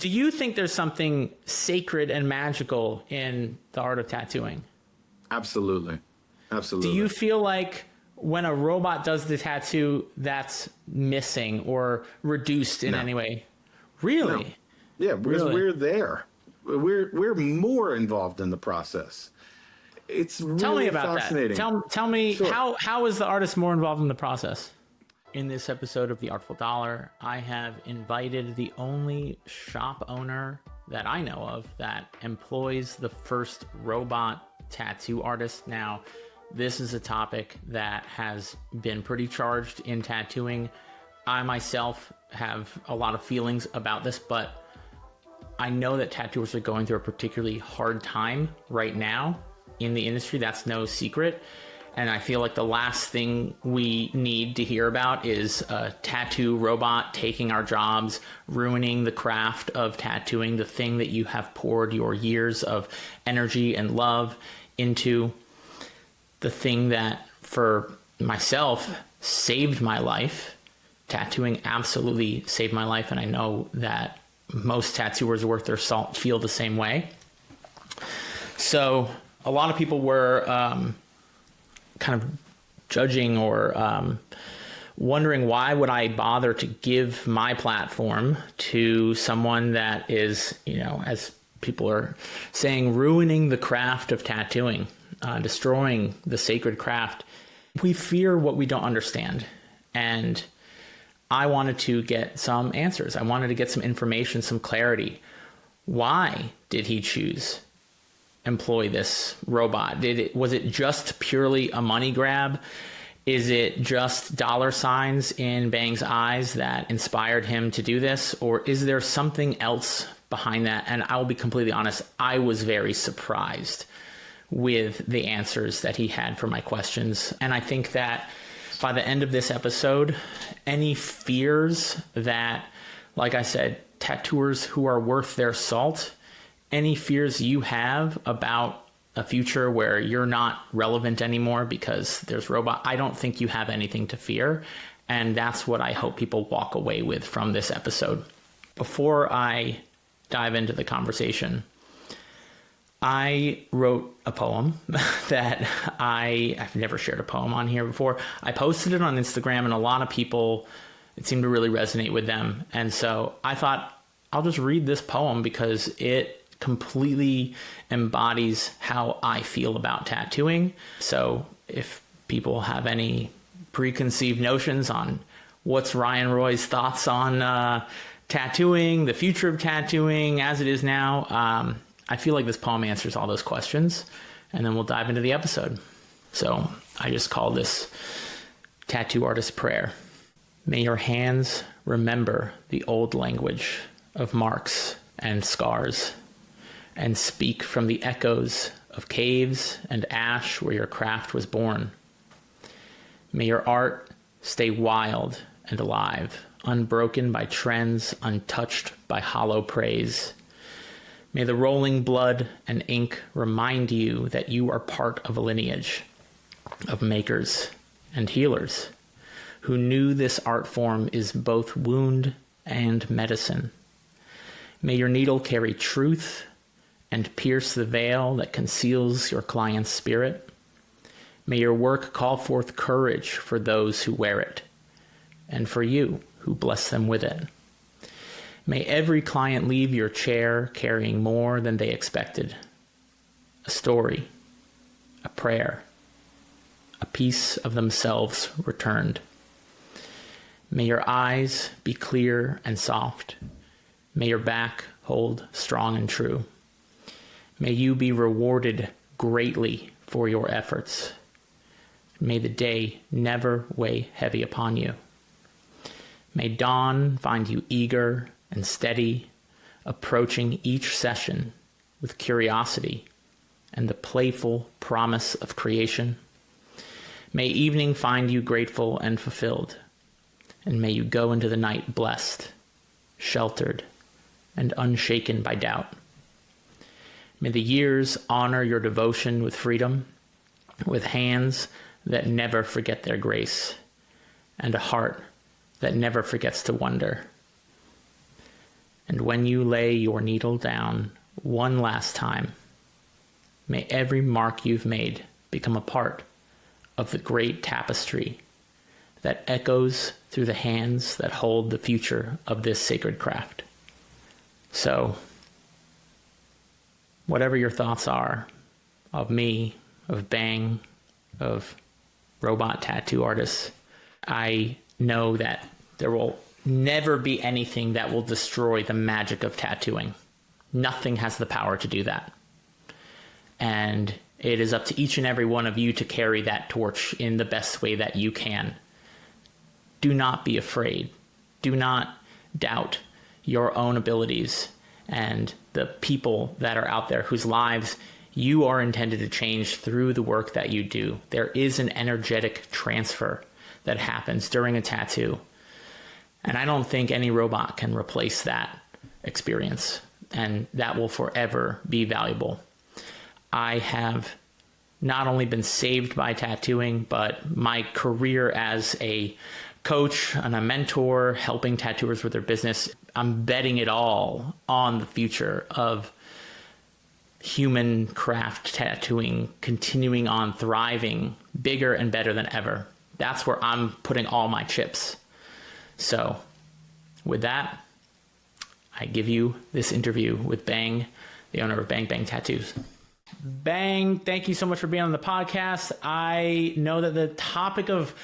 Do you think there's something sacred and magical in the art of tattooing? Absolutely. Absolutely. Do you feel like when a robot does the tattoo, that's missing or reduced in any way? Really? No. Yeah, because we're there. We're more involved in the process. It's really Tell me about fascinating. that. Tell me, Sure. how is the artist more involved in the process? In this episode of The Artful Dollar, I have invited the only shop owner that I know of that employs the first robot tattoo artist. Now, this is a topic that has been pretty charged in tattooing. I myself have a lot of feelings about this, but I know that tattooers are going through a particularly hard time right now in the industry. That's no secret. And I feel like the last thing we need to hear about is a tattoo robot taking our jobs, ruining the craft of tattooing, the thing that you have poured your years of energy and love into, the thing that for myself saved my life. Tattooing absolutely saved my life, and I know that most tattooers worth their salt feel the same way. So a lot of people were kind of judging or wondering why would I bother to give my platform to someone that is, as people are saying, ruining the craft of tattooing, destroying the sacred craft. We fear what we don't understand. And I wanted to get some answers. I wanted to get some information, some clarity. Why did he choose employ this robot? Was it just purely a money grab? Is it just dollar signs in Bang's eyes that inspired him to do this? Or is there something else behind that? And I'll be completely honest, I was very surprised with the answers that he had for my questions. And I think that by the end of this episode, any fears that, like I said, tattooers who are worth their salt, any fears you have about a future where you're not relevant anymore because there's robot, I don't think you have anything to fear. And that's what I hope people walk away with from this episode. Before I dive into the conversation, I wrote a poem that I've never shared a poem on here before. I posted it on Instagram, and a lot of people, it seemed to really resonate with them. And so I thought I'll just read this poem because it completely embodies how I feel about tattooing. So if people have any preconceived notions on what's Ryan Roi's thoughts on tattooing, the future of tattooing as it is now, I feel like this poem answers all those questions, and then we'll dive into the episode. So I just call this Tattoo Artist Prayer. May your hands remember the old language of marks and scars, and speak from the echoes of caves and ash where your craft was born. May your art stay wild and alive, unbroken by trends, untouched by hollow praise. May the rolling blood and ink remind you that you are part of a lineage of makers and healers who knew this art form is both wound and medicine. May your needle carry truth and pierce the veil that conceals your client's spirit. May your work call forth courage for those who wear it, and for you who bless them with it. May every client leave your chair carrying more than they expected. A story, a prayer, a piece of themselves returned. May your eyes be clear and soft. May your back hold strong and true. May you be rewarded greatly for your efforts. May the day never weigh heavy upon you. May dawn find you eager and steady, approaching each session with curiosity and the playful promise of creation. May evening find you grateful and fulfilled, and may you go into the night blessed, sheltered, and unshaken by doubt. May the years honor your devotion with freedom, with hands that never forget their grace, and a heart that never forgets to wonder. And when you lay your needle down one last time, may every mark you've made become a part of the great tapestry that echoes through the hands that hold the future of this sacred craft. So, whatever your thoughts are of me, of Bang, of robot tattoo artists, I know that there will never be anything that will destroy the magic of tattooing. Nothing has the power to do that. And it is up to each and every one of you to carry that torch in the best way that you can. Do not be afraid. Do not doubt your own abilities and the people that are out there whose lives you are intended to change through the work that you do. There is an energetic transfer that happens during a tattoo. And I don't think any robot can replace that experience. And that will forever be valuable. I have not only been saved by tattooing, but my career as a coach and a mentor, helping tattooers with their business, I'm betting it all on the future of human craft tattooing continuing on thriving bigger and better than ever. That's where I'm putting all my chips. So with that, I give you this interview with Bang, the owner of Bang Bang Tattoos. Bang, thank you so much for being on the podcast. I know that the topic of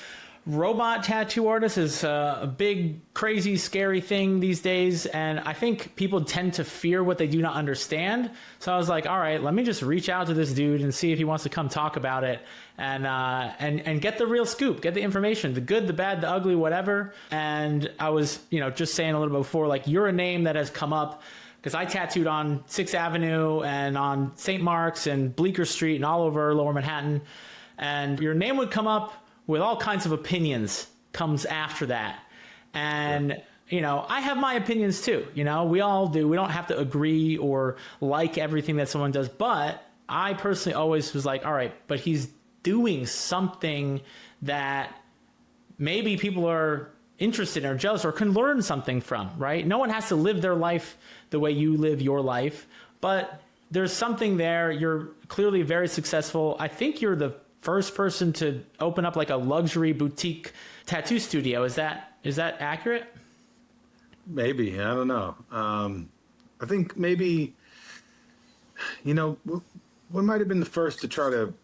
robot tattoo artists is a big, crazy, scary thing these days. And I think people tend to fear what they do not understand. So I was like, all right, let me just reach out to this dude and see if he wants to come talk about it and get the real scoop, get the information, the good, the bad, the ugly, whatever. And I was, just saying a little bit before, like, you're a name that has come up because I tattooed on 6th Avenue and on St. Mark's and Bleecker Street and all over Lower Manhattan. And your name would come up with all kinds of opinions comes after that. And, I have my opinions too. We all do. We don't have to agree or like everything that someone does. But I personally always was like, all right, but he's doing something that maybe people are interested in or jealous or can learn something from, right? No one has to live their life the way you live your life, but there's something there. You're clearly very successful. I think you're the first person to open up like a luxury boutique tattoo studio. Is that accurate? Maybe. I don't know. I think maybe, we might have been the first to try to,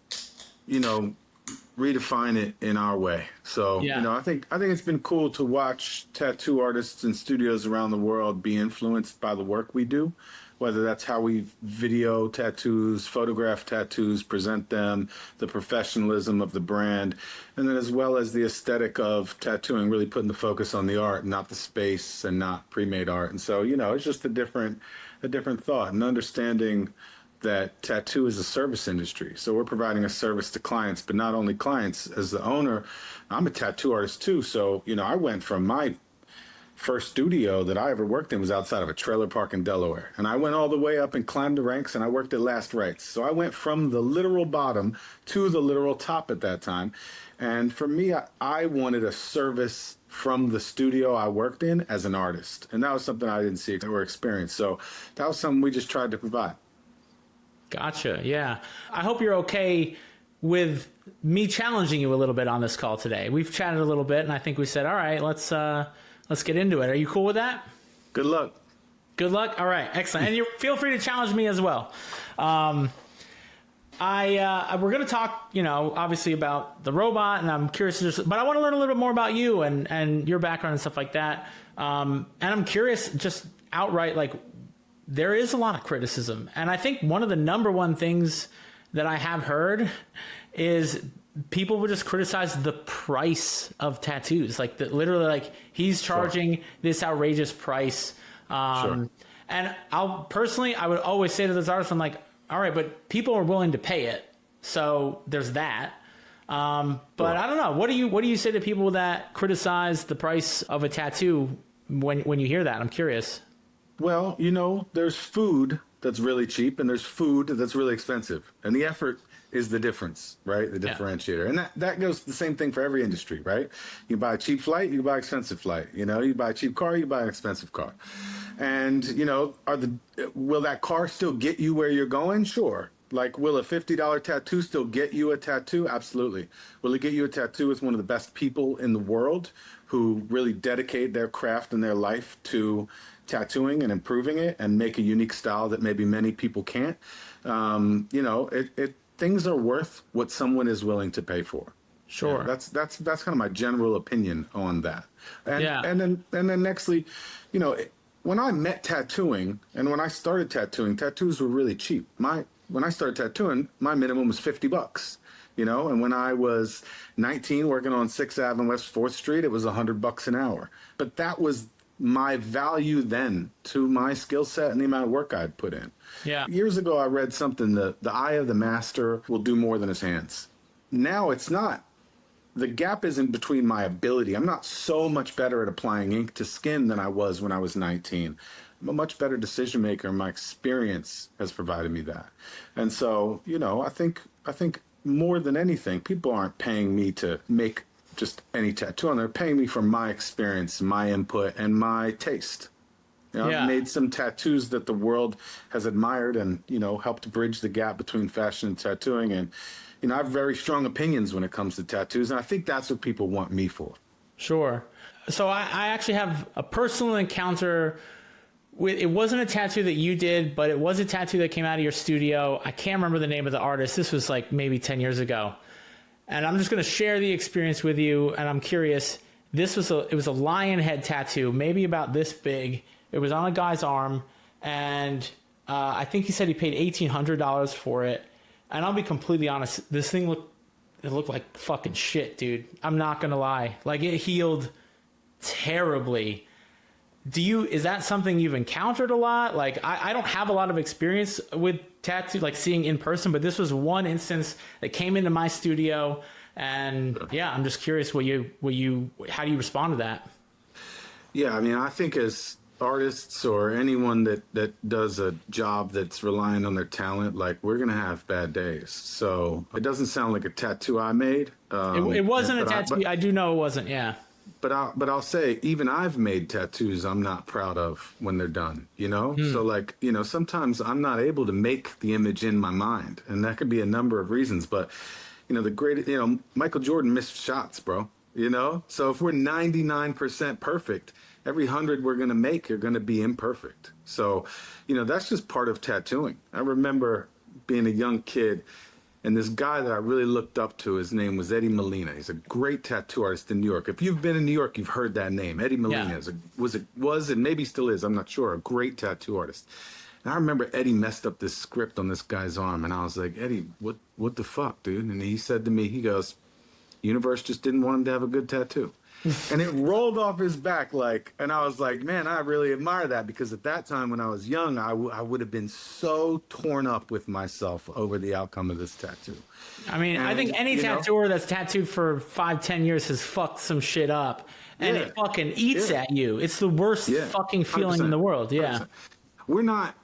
redefine it in our way. So, I think it's been cool to watch tattoo artists and studios around the world be influenced by the work we do, whether that's how we video tattoos, photograph tattoos, present them, the professionalism of the brand, and then as well as the aesthetic of tattooing, really putting the focus on the art, not the space and not pre-made art. And so, it's just a different thought and understanding that tattoo is a service industry. So we're providing a service to clients, but not only clients. As the owner, I'm a tattoo artist too. So, I went from my first studio that I ever worked in was outside of a trailer park in Delaware. And I went all the way up and climbed the ranks and I worked at Last Rites. So I went from the literal bottom to the literal top at that time. And for me, I wanted a service from the studio I worked in as an artist. And that was something I didn't see or experience. So that was something we just tried to provide. Gotcha. Yeah. I hope you're okay with me challenging you a little bit on this call today. We've chatted a little bit and I think we said, all right, let's get into it. Are you cool with that? Good luck. Good luck. All right. Excellent. And you feel free to challenge me as well. We're going to talk, obviously about the robot, and I'm curious, but I want to learn a little bit more about you and your background and stuff like that. And I'm curious, just outright, like, there is a lot of criticism. And I think one of the number one things that I have heard is people would just criticize the price of tattoos. Like, literally, like, he's charging this outrageous price. And I would always say to those artists, I'm like, all right, but people are willing to pay it. So there's that. But I don't know. What do you say to people that criticize the price of a tattoo when you hear that? I'm curious. Well, there's food that's really cheap and there's food that's really expensive. And the effort is the difference, right? The differentiator. And that goes the same thing for every industry, right? You buy a cheap flight, you buy expensive flight. You know, you buy a cheap car, you buy an expensive car. And, you know, will that car still get you where you're going? Sure. Like, will a $50 tattoo still get you a tattoo? Absolutely. Will it get you a tattoo with one of the best people in the world who really dedicate their craft and their life to tattooing and improving it and make a unique style that maybe many people can't? You know, things are worth what someone is willing to pay for. Sure. Yeah, that's kind of my general opinion on that. And then nextly, you know, when I met tattooing and when I started tattooing, tattoos were really cheap. When I started tattooing, my minimum was $50, you know, and when I was 19 working on 6th Ave and West 4th Street, it was $100 an hour. But that was my value then to my skill set and the amount of work I'd put in. Yeah. Years ago, I read something, the eye of the master will do more than his hands. Now it's not. The gap isn't between my ability. I'm not so much better at applying ink to skin than I was when I was 19. I'm a much better decision maker. My experience has provided me that. And so, you know, I think more than anything, people aren't paying me to make just any tattoo on. They're paying me for my experience, my input, and my taste. You know, I've made some tattoos that the world has admired and, you know, helped bridge the gap between fashion and tattooing. And, you know, I have very strong opinions when it comes to tattoos. And I think that's what people want me for. Sure. So I actually have a personal encounter with, it wasn't a tattoo that you did, but it was a tattoo that came out of your studio. I can't remember the name of the artist. This was like maybe 10 years ago. And I'm just going to share the experience with you. And I'm curious, it was a lion head tattoo, maybe about this big. It was on a guy's arm. And I think he said he paid $1,800 for it. And I'll be completely honest, this thing looked like fucking shit, dude. I'm not going to lie. Like, it healed terribly. Is that something you've encountered a lot? Like, I don't have a lot of experience with tattoo, like seeing in person, but this was one instance that came into my studio. And yeah, I'm just curious how do you respond to that? Yeah. I mean, I think as artists or anyone that does a job that's relying on their talent, like, we're going to have bad days. So it doesn't sound like a tattoo I made. It wasn't a tattoo. I do know it wasn't. Yeah. But I'll say, even I've made tattoos I'm not proud of when they're done, you know? So, like, you know, sometimes I'm not able to make the image in my mind, and that could be a number of reasons. But, you know, Michael Jordan missed shots, bro, you know? So if we're 99% perfect, every 100 we're going to make are going to be imperfect. So, you know, that's just part of tattooing. I remember being a young kid, and this guy that I really looked up to, his name was Eddie Molina. He's a great tattoo artist in New York. If you've been in New York, you've heard that name. Eddie Molina was and maybe still is, I'm not sure, a great tattoo artist. And I remember Eddie messed up this script on this guy's arm, and I was like, Eddie, what the fuck, dude? And he said to me, he goes, universe just didn't want him to have a good tattoo. And it rolled off his back, like, and I was like, man, I really admire that, because at that time when I was young, I would have been so torn up with myself over the outcome of this tattoo. I mean, I think any tattooer that's tattooed for 5-10 years has fucked some shit up, and it fucking eats at you. It's the worst fucking feeling 100%, in the world. Yeah. 100%. We're not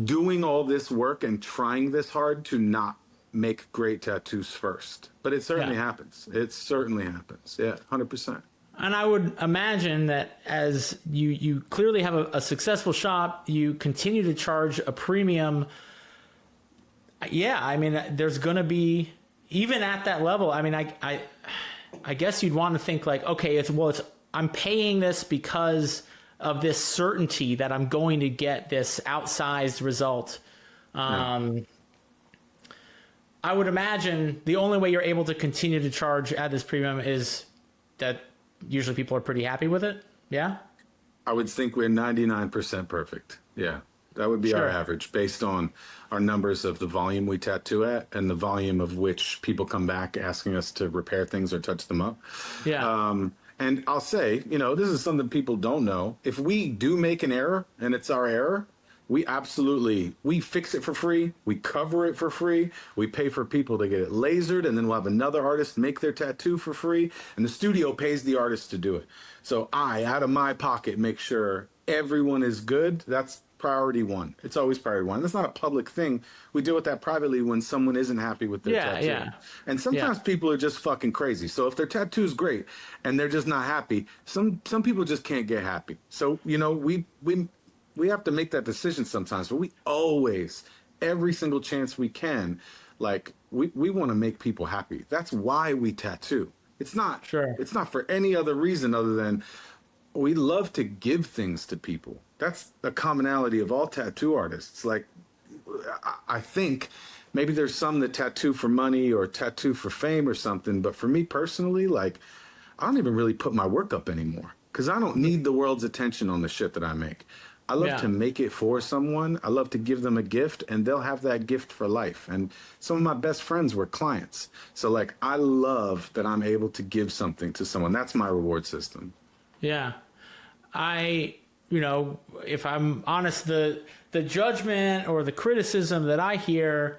doing all this work and trying this hard to not make great tattoos first, but it certainly happens. It certainly happens. Yeah, 100%. And I would imagine that as you clearly have a successful shop, you continue to charge a premium. Yeah, I mean, there's going to be, even at that level, I mean, I guess you'd want to think like, okay, I'm paying this because of this certainty that I'm going to get this outsized result. I would imagine the only way you're able to continue to charge at this premium is that usually people are pretty happy with it. Yeah. I would think we're 99% perfect. Yeah. That would be our average based on our numbers of the volume we tattoo at and the volume of which people come back asking us to repair things or touch them up. Yeah. And I'll say, you know, this is something people don't know. If we do make an error and it's our error, we fix it for free. We cover it for free. We pay for people to get it lasered, and then we'll have another artist make their tattoo for free, and the studio pays the artist to do it. So out of my pocket, make sure everyone is good. That's priority one. It's always priority one. That's not a public thing. We deal with that privately when someone isn't happy with their tattoo. Yeah. And sometimes people are just fucking crazy. So if their tattoo's great and they're just not happy, some people just can't get happy. So, you know, we have to make that decision sometimes, but we always, every single chance we can, like we want to make people happy. That's why we tattoo. It's not for any other reason other than we love to give things to people. That's the commonality of all tattoo artists. Like, I think maybe there's some that tattoo for money or tattoo for fame or something. But for me personally, like, I don't even really put my work up anymore because I don't need the world's attention on the shit that I make. I love to make it for someone. I love to give them a gift and they'll have that gift for life. And some of my best friends were clients. So like, I love that I'm able to give something to someone. That's my reward system. Yeah. You know, if I'm honest, the judgment or the criticism that I hear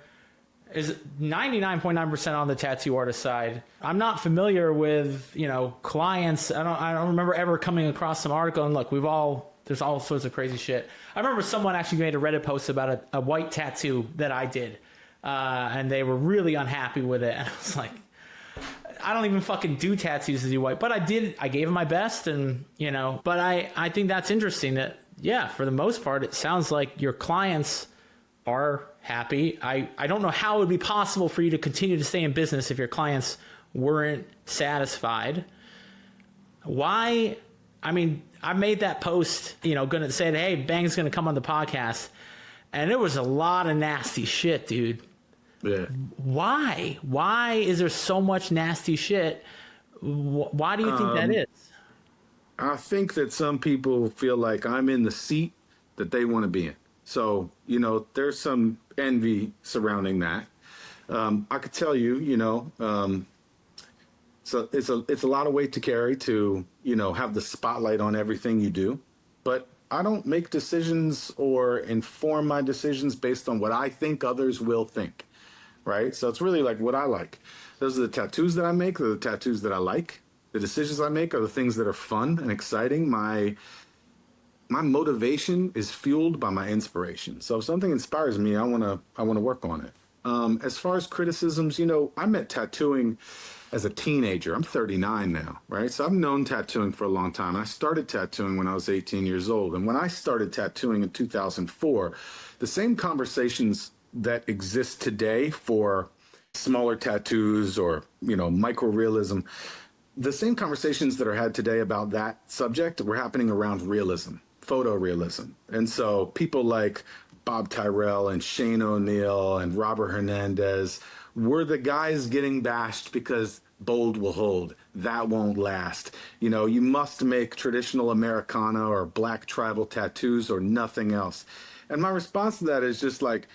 is 99.9% on the tattoo artist side. I'm not familiar with, you know, clients. I don't remember ever coming across some article and look, there's all sorts of crazy shit. I remember someone actually made a Reddit post about a white tattoo that I did. And they were really unhappy with it. And I was like, I don't even fucking do tattoos to do white, but I gave it my best and, you know, but I think that's interesting that, yeah, for the most part, it sounds like your clients are happy. I don't know how it would be possible for you to continue to stay in business if your clients weren't satisfied. Why? I mean, I made that post, you know, gonna say, hey, Bang's gonna come on the podcast. And there was a lot of nasty shit, dude. Yeah. Why? Why is there so much nasty shit? Why do you think that is? I think that some people feel like I'm in the seat that they want to be in. So, you know, there's some envy surrounding that. I could tell you, you know, so it's a lot of weight to carry to, you know, have the spotlight on everything you do. But I don't make decisions or inform my decisions based on what I think others will think. Right? So it's really like what I like. Those are the tattoos that I make. They're the tattoos that I like. The decisions I make are the things that are fun and exciting. My motivation is fueled by my inspiration. So if something inspires me, I want to work on it. As far as criticisms, you know, I met tattooing as a teenager. I'm 39 now, right? So I've known tattooing for a long time. I started tattooing when I was 18 years old. And when I started tattooing in 2004, the same conversations that exist today for smaller tattoos or, you know, micro-realism, the same conversations that are had today about that subject were happening around realism, photorealism. And so people like Bob Tyrell and Shane O'Neill and Robert Hernandez were the guys getting bashed because bold will hold. That won't last. You know, you must make traditional Americana or black tribal tattoos or nothing else. And my response to that is just like,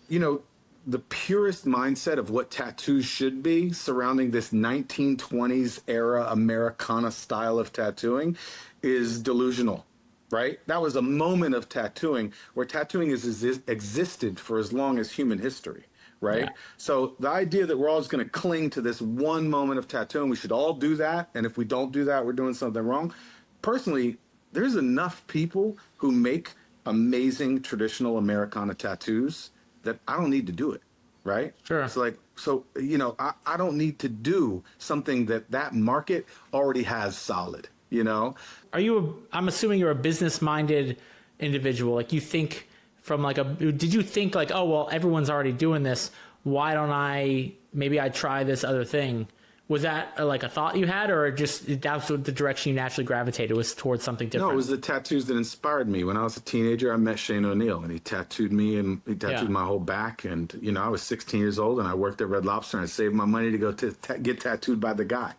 you know, the purest mindset of what tattoos should be surrounding this 1920s era Americana style of tattooing is delusional, right? That was a moment of tattooing where tattooing has existed for as long as human history, right? Yeah. So the idea that we're all just going to cling to this one moment of tattooing, we should all do that, and if we don't do that, we're doing something wrong. Personally, there's enough people who make amazing traditional Americana tattoos that I don't need to do it, right? Sure. It's like, so, you know, I don't need to do something that market already has solid, you know? I'm assuming you're a business-minded individual. Like you think did you think like, oh, well, everyone's already doing this. Why don't maybe I try this other thing? Was that like a thought you had, or just that's the direction you naturally gravitated, was towards something different? No, it was the tattoos that inspired me. When I was a teenager, I met Shane O'Neill, and he tattooed me, and he tattooed my whole back. And, you know, I was 16 years old, and I worked at Red Lobster, and I saved my money to go get tattooed by the guy.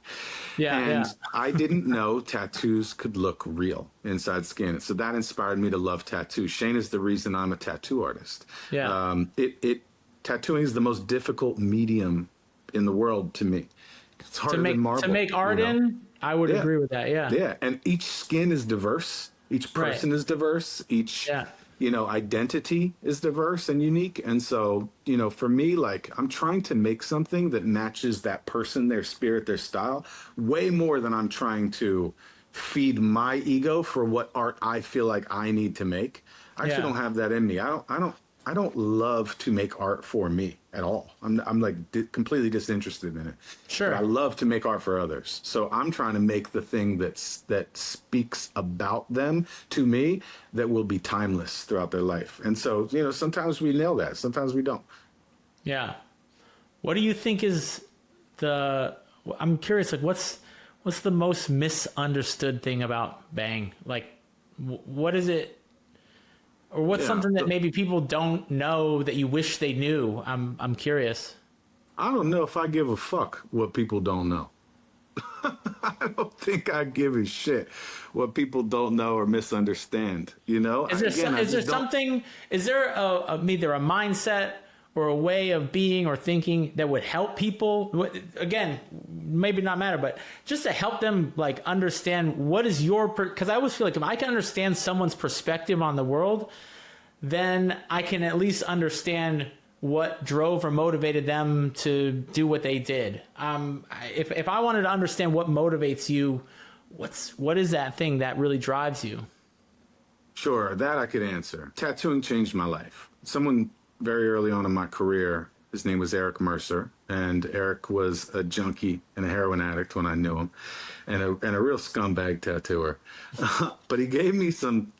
And I didn't know tattoos could look real inside skin. So that inspired me to love tattoos. Shane is the reason I'm a tattoo artist. Yeah. Tattooing is the most difficult medium in the world to me. It's harder than marble. To make art in, I would agree with that, yeah. Yeah, and each skin is diverse. Each person is diverse. Each, you know, identity is diverse and unique. And so, you know, for me, like, I'm trying to make something that matches that person, their spirit, their style, way more than I'm trying to feed my ego for what art I feel like I need to make. I actually don't have that in me. I don't love to make art for me at all. I'm like completely disinterested in it. Sure. But I love to make art for others. So I'm trying to make the thing that speaks about them to me that will be timeless throughout their life. And so, sometimes we nail that. Sometimes we don't. Yeah. What do you think is I'm curious, like what's the most misunderstood thing about Bang? Like what is it? Or what's something that maybe people don't know that you wish they knew? I'm curious. I don't know if I give a fuck what people don't know. I don't think I give a shit what people don't know or misunderstand. Is there something? Is there either a mindset or a way of being or thinking that would help people? Again, maybe not matter, but just to help them like understand what is because I always feel like if I can understand someone's perspective on the world, then I can at least understand what drove or motivated them to do what they did. If I wanted to understand what motivates you, what is that thing that really drives you? Sure, that I could answer. Tattooing changed my life. Someone very early on in my career, his name was Eric Mercer, and Eric was a junkie and a heroin addict when I knew him, and a real scumbag tattooer. But he gave me some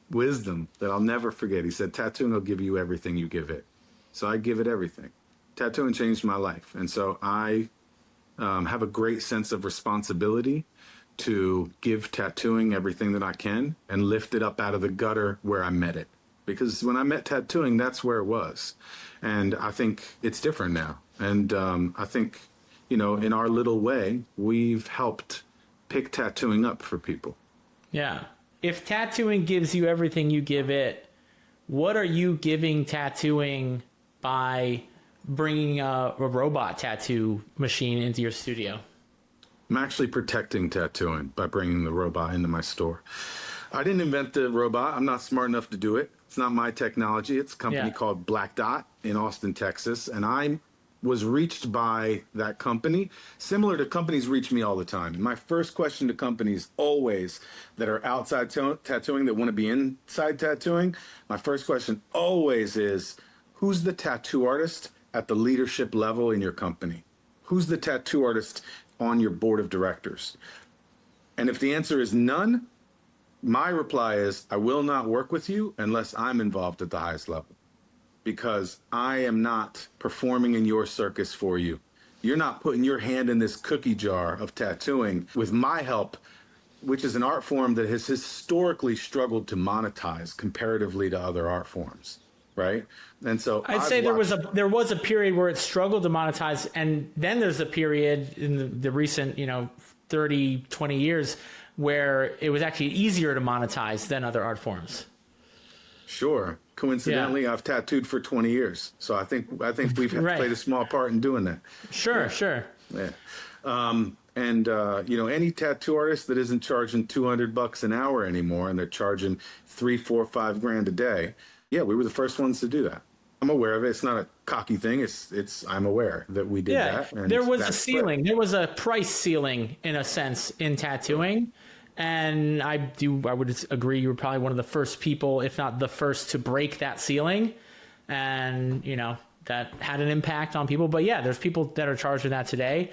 wisdom that I'll never forget. He said, tattooing will give you everything you give it. So I give it everything. Tattooing changed my life. And so I have a great sense of responsibility to give tattooing everything that I can and lift it up out of the gutter where I met it. Because when I met tattooing, that's where it was. And I think it's different now. And I think, in our little way, we've helped pick tattooing up for people. Yeah. If tattooing gives you everything you give it, what are you giving tattooing by bringing a robot tattoo machine into your studio? I'm actually protecting tattooing by bringing the robot into my store. I didn't invent the robot. I'm not smart enough to do it. It's not my technology. It's a company called Black Dot in Austin, Texas. And I was reached by that company, similar to companies reach me all the time. And my first question to companies always that are outside tattooing that want to be inside tattooing, my first question always is, who's the tattoo artist at the leadership level in your company? Who's the tattoo artist on your board of directors? And if the answer is none, my reply is, I will not work with you unless I'm involved at the highest level, because I am not performing in your circus for you. You're not putting your hand in this cookie jar of tattooing with my help, which is an art form that has historically struggled to monetize comparatively to other art forms, right? And so I'd say there was a period where it struggled to monetize, and then there's a period in the recent 30, 20 years where it was actually easier to monetize than other art forms. Sure. Coincidentally, I've tattooed for 20 years. So I think we've played a small part in doing that. Sure. Yeah. Any tattoo artist that isn't charging $200 an hour anymore and they're charging $3, $4, $5 a day. Yeah, we were the first ones to do that. I'm aware of it. It's not a cocky thing. I'm aware that we did that. And there was a ceiling. There was a price ceiling in a sense in tattooing. And I would agree you were probably one of the first people, if not the first, to break that ceiling. And, that had an impact on people. But yeah, there's people that are charging that today.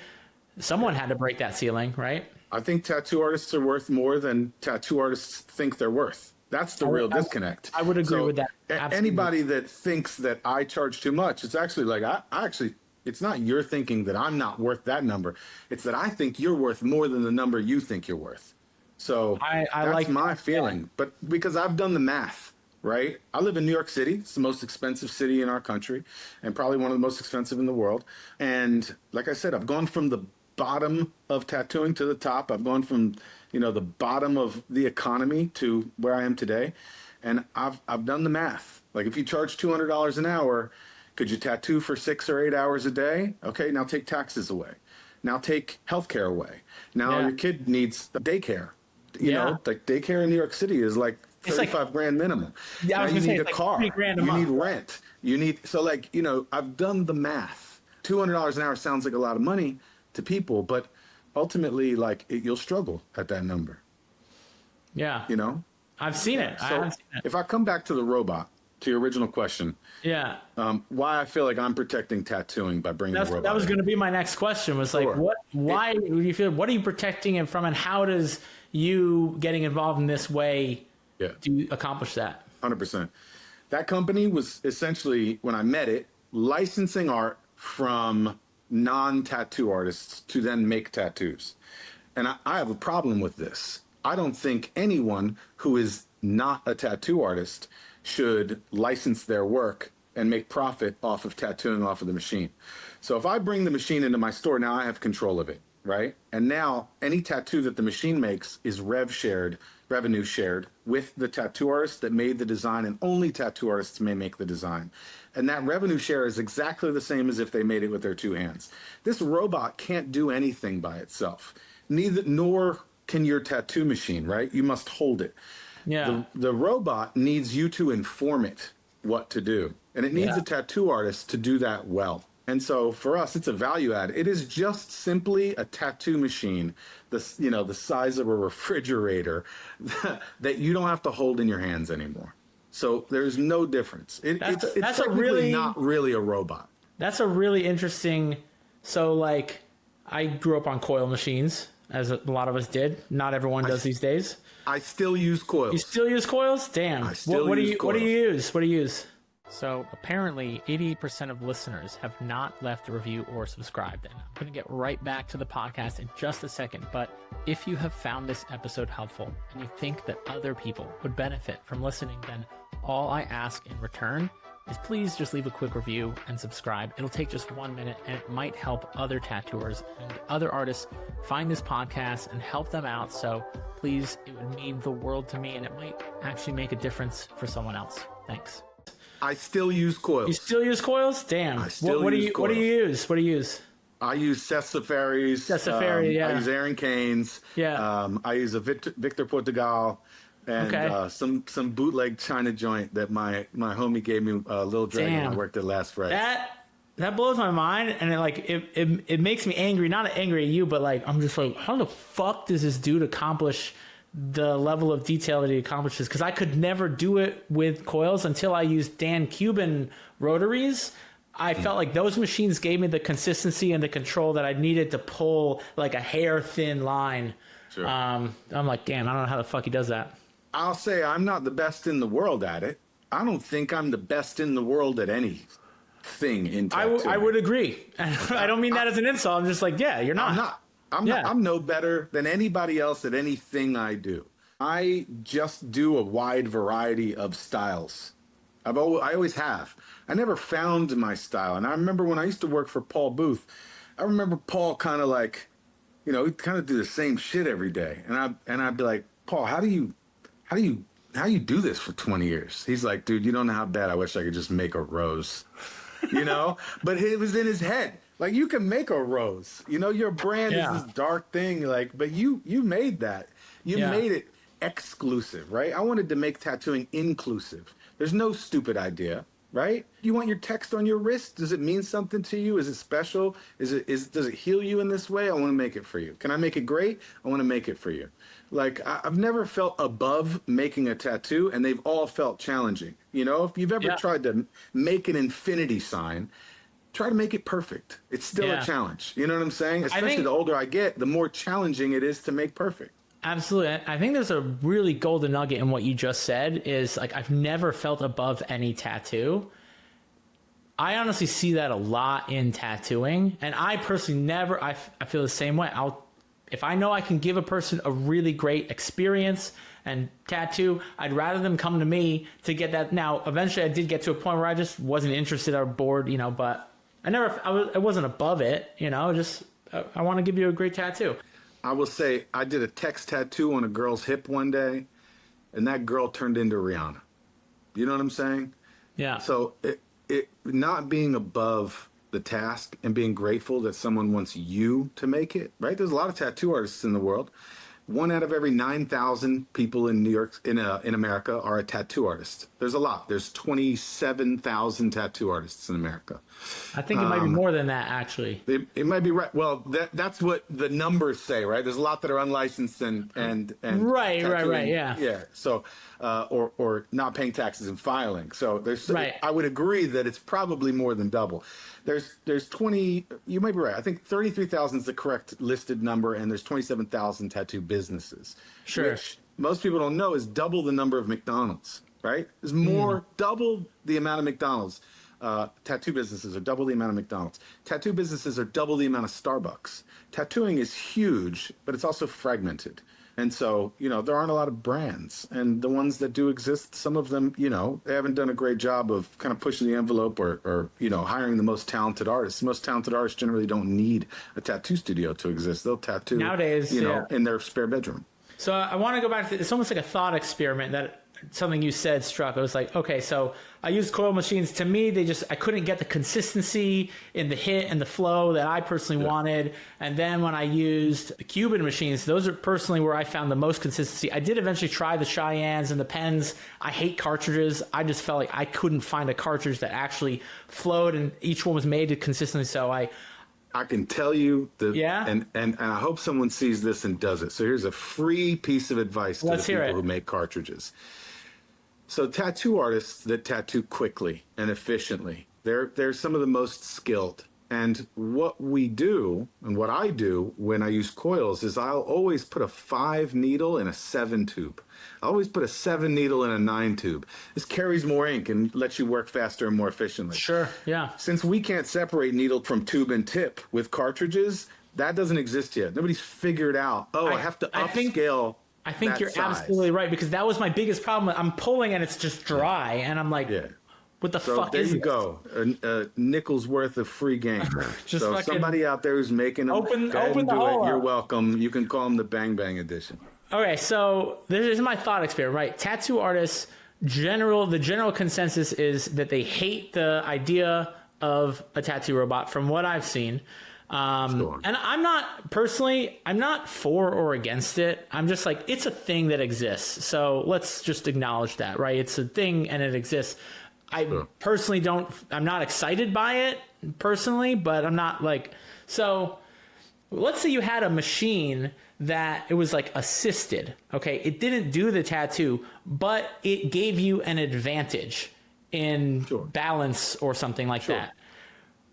Someone had to break that ceiling, right? I think tattoo artists are worth more than tattoo artists think they're worth. That's the real disconnect. I would agree with that. Absolutely. Anybody that thinks that I charge too much, it's actually like, it's not you're thinking that I'm not worth that number. It's that I think you're worth more than the number you think you're worth. So that's like my feeling. Yeah. But because I've done the math, right? I live in New York City. It's the most expensive city in our country and probably one of the most expensive in the world. And like I said, I've gone from the bottom of tattooing to the top. I've gone from, the bottom of the economy to where I am today. And I've done the math. Like if you charge $200 an hour, could you tattoo for 6 or 8 hours a day? Okay, now take taxes away. Now take healthcare away. Now your kid needs daycare. You know, like daycare in New York City is like $35,000 minimum. Yeah, I was you gonna need say, a car. $3,000 a you month. need rent. You need I've done the math. $200 an hour sounds like a lot of money to people, but ultimately, you'll struggle at that number. Yeah. I've seen it. I have seen it. If I come back to the robot, to your original question, Yeah. why I feel like I'm protecting tattooing by bringing the robot. That was going to be my next question. Was like, why do you feel? What are you protecting it from, and how does you getting involved in this way do you accomplish that? 100%. That company was essentially, when I met it, licensing art from non-tattoo artists to then make tattoos. And I have a problem with this. I don't think anyone who is not a tattoo artist should license their work and make profit off of tattooing off of the machine. So if I bring the machine into my store, now I have control of it, right? And now any tattoo that the machine makes is revenue shared with the tattoo artist that made the design, and only tattoo artists may make the design. And that revenue share is exactly the same as if they made it with their two hands. This robot can't do anything by itself. Nor can your tattoo machine, right? You must hold it. Yeah. The robot needs you to inform it what to do. And it needs a tattoo artist to do that well. And so for us, it's a value add. It is just simply a tattoo machine, the size of a refrigerator that you don't have to hold in your hands anymore. So there's no difference. It's really not really a robot. That's a really interesting. So like, I grew up on coil machines, as a lot of us did. Not everyone does these days. I still use coils. You still use coils? Damn. I still use coils. What do you use? What do you use? So apparently 88% of listeners have not left a review or subscribed. And I'm going to get right back to the podcast in just a second. But if you have found this episode helpful and you think that other people would benefit from listening, then all I ask in return is please just leave a quick review and subscribe. It'll take just 1 minute, and it might help other tattooers and other artists find this podcast and help them out. So please, it would mean the world to me, and it might actually make a difference for someone else. Thanks. I still use coils. You still use coils? Damn. I still use coils. What do you use? What do you use? I use Safaris. Yeah. I use Aaron Canes. Yeah. I use a Victor Portugal. And some bootleg China joint that my homie gave me, Lil Dragon. Damn. I worked at Last Friday. That blows my mind, and it makes me angry. Not angry at you, but like I'm just like, how the fuck does this dude accomplish the level of detail that he accomplishes? Because I could never do it with coils until I used Dan Cuban rotaries. I felt like those machines gave me the consistency and the control that I needed to pull like a hair thin line. Sure. I'm like, damn, I don't know how the fuck he does that. I'll say I'm not the best in the world at it. I don't think I'm the best in the world at anything in tattooing. I would agree. I don't mean that as an insult. I'm just like, yeah, you're not. I'm no better than anybody else at anything I do. I just do a wide variety of styles. I always have. I never found my style. And I remember when I used to work for Paul Booth, I remember Paul kind of like, he'd kind of do the same shit every day. And I'd be like, Paul, how do you do this for 20 years? He's like, dude, you don't know how bad I wish I could just make a rose, but it was in his head. Like, you can make a rose, your brand is this dark thing. Like, but you made that, made it exclusive, right? I wanted to make tattooing inclusive. There's no stupid idea, right? You want your text on your wrist? Does it mean something to you? Is it special? Does it heal you in this way? I want to make it for you. Can I make it great? I want to make it for you. Like, I've never felt above making a tattoo, and they've all felt challenging. If you've ever tried to make an infinity sign, try to make it perfect. It's still a challenge. You know what I'm saying? Especially the older I get, the more challenging it is to make perfect. Absolutely. I think there's a really golden nugget in what you just said is like, I've never felt above any tattoo. I honestly see that a lot in tattooing, and I personally I feel the same way. If I know I can give a person a really great experience and tattoo, I'd rather them come to me to get that. Now, eventually I did get to a point where I just wasn't interested or bored, but I wasn't above it, I want to give you a great tattoo. I will say I did a text tattoo on a girl's hip one day, and that girl turned into Rihanna. You know what I'm saying? Yeah. So it not being above the task and being grateful that someone wants you to make it, right? There's a lot of tattoo artists in the world, 1 out of every 9,000 people in New York, in America, are a tattoo artist. There's a lot. There's 27,000 tattoo artists in America. I think it might be more than that, actually. It might be right. Well, that's what the numbers say, right? There's a lot that are unlicensed and right, yeah. Yeah. So, or not paying taxes and filing. So there's, right. I would agree that it's probably more than double. There's 20, you might be right. I think 33,000 is the correct listed number, and there's 27,000 tattoo businesses. Sure. Which most people don't know is double the number of McDonald's, right? There's more, double the amount of McDonald's. Tattoo businesses are double the amount of McDonald's. Tattoo businesses are double the amount of Starbucks. Tattooing is huge, but it's also fragmented. And so, there aren't a lot of brands. And the ones that do exist, some of them, they haven't done a great job of kind of pushing the envelope or hiring the most talented artists. The most talented artists generally don't need a tattoo studio to exist. They'll tattoo nowadays, in their spare bedroom. So I want to go back to, it's almost like a thought experiment that something you said struck. I was like, okay, so I used coil machines. To me, I couldn't get the consistency in the hit and the flow that I personally wanted. And then when I used the Cuban machines, those are personally where I found the most consistency. I did eventually try the Cheyennes and the pens. I hate cartridges. I just felt like I couldn't find a cartridge that actually flowed, and each one was made consistently. So I can tell you and I hope someone sees this and does it. So here's a free piece of advice to the people who make cartridges. So tattoo artists that tattoo quickly and efficiently, they're some of the most skilled. And what we do, and what I do when I use coils, is I'll always put a 5 needle in a 7 tube. I always put a 7 needle in a 9 tube. This carries more ink and lets you work faster and more efficiently. Sure, yeah. Since we can't separate needle from tube and tip with cartridges, that doesn't exist yet. Nobody's figured out, I have to upscale. I think you're absolutely right, because that was my biggest problem. I'm pulling and it's just dry, and I'm like, what the fuck is this? There you go. A nickel's worth of free game. So somebody out there who's making them, open go ahead and the do hole it. You're up. welcome. You can call them the Bang Bang Edition. Okay, so this is my thought experiment, right? Tattoo artists, the general consensus is that they hate the idea of a tattoo robot from what I've seen. And I'm not for or against it. I'm just like, it's a thing that exists. So let's just acknowledge that, right? It's a thing and it exists. Personally I'm not excited by it personally, but I'm not like, so let's say you had a machine that it was like assisted. Okay. It didn't do the tattoo, but it gave you an advantage in balance or something like that.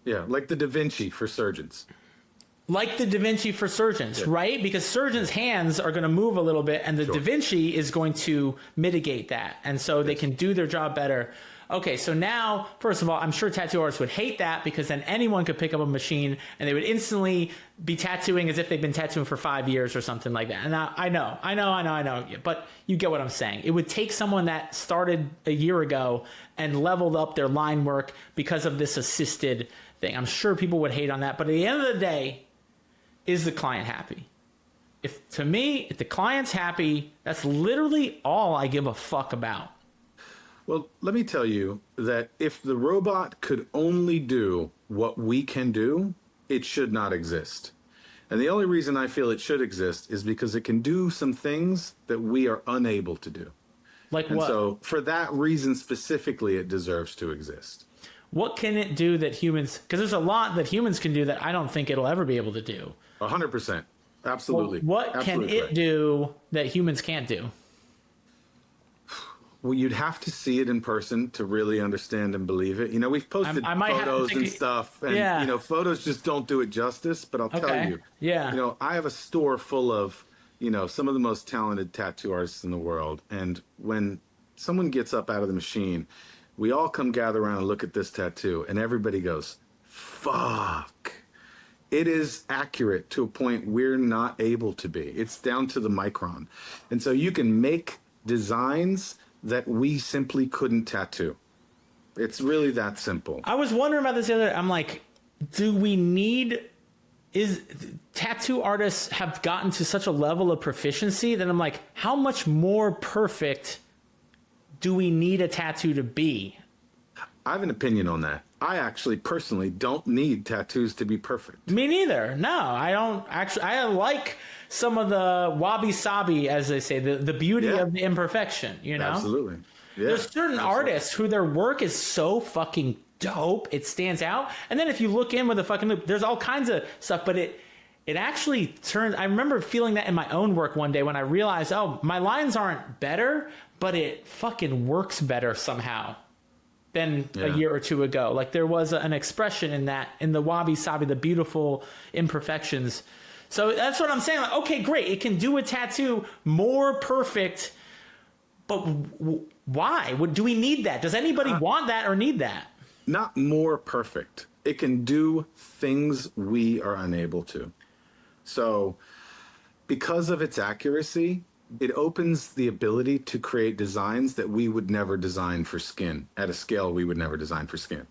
Yeah, like the Da Vinci for surgeons. Right? Because surgeons' hands are going to move a little bit, and the Da Vinci is going to mitigate that. And so they can do their job better. Okay, so now, first of all, I'm sure tattoo artists would hate that, because then anyone could pick up a machine and they would instantly be tattooing as if they've been tattooing for 5 years or something like that. And I know. But you get what I'm saying. It would take someone that started a year ago and leveled up their line work because of this assisted thing. I'm sure people would hate on that. But at the end of the day, is the client happy? If the client's happy, that's literally all I give a fuck about. Well, let me tell you that if the robot could only do what we can do, it should not exist. And the only reason I feel it should exist is because it can do some things that we are unable to do. Like what? And so for that reason specifically, it deserves to exist. What can it do that humans, because there's a lot that humans can do that I don't think it'll ever be able to do. 100%. Absolutely. Well, what can it do that humans can't do? Well, you'd have to see it in person to really understand and believe it. We've posted photos and stuff, and photos just don't do it justice. But I'll tell you, I have a store full of, some of the most talented tattoo artists in the world. And when someone gets up out of the machine, we all come gather around and look at this tattoo, and everybody goes, "Fuck." It is accurate to a point we're not able to be. It's down to the micron, and so you can make designs that we simply couldn't tattoo. It's really that simple. I was wondering about this the other day. I'm like, tattoo artists have gotten to such a level of proficiency that I'm like, how much more perfect do we need a tattoo to be? I have an opinion on that. I actually personally don't need tattoos to be perfect. Me neither. No, I don't actually. I like some of the wabi-sabi, as they say, the beauty of the imperfection, you know? Absolutely. Yeah, there's certain artists who their work is so fucking dope, it stands out. And then if you look in with a fucking loop, there's all kinds of stuff, but it actually turns. I remember feeling that in my own work one day when I realized, oh, my lines aren't better, but it fucking works better somehow than a year or two ago. Like there was an expression in that, in the wabi-sabi, the beautiful imperfections. So that's what I'm saying. Like, okay, great. It can do a tattoo more perfect, but why? Do we need that? Does anybody want that or need that? Not more perfect. It can do things we are unable to. So because of its accuracy, it opens the ability to create designs that we would never design for skin at a scale we would never design for skin.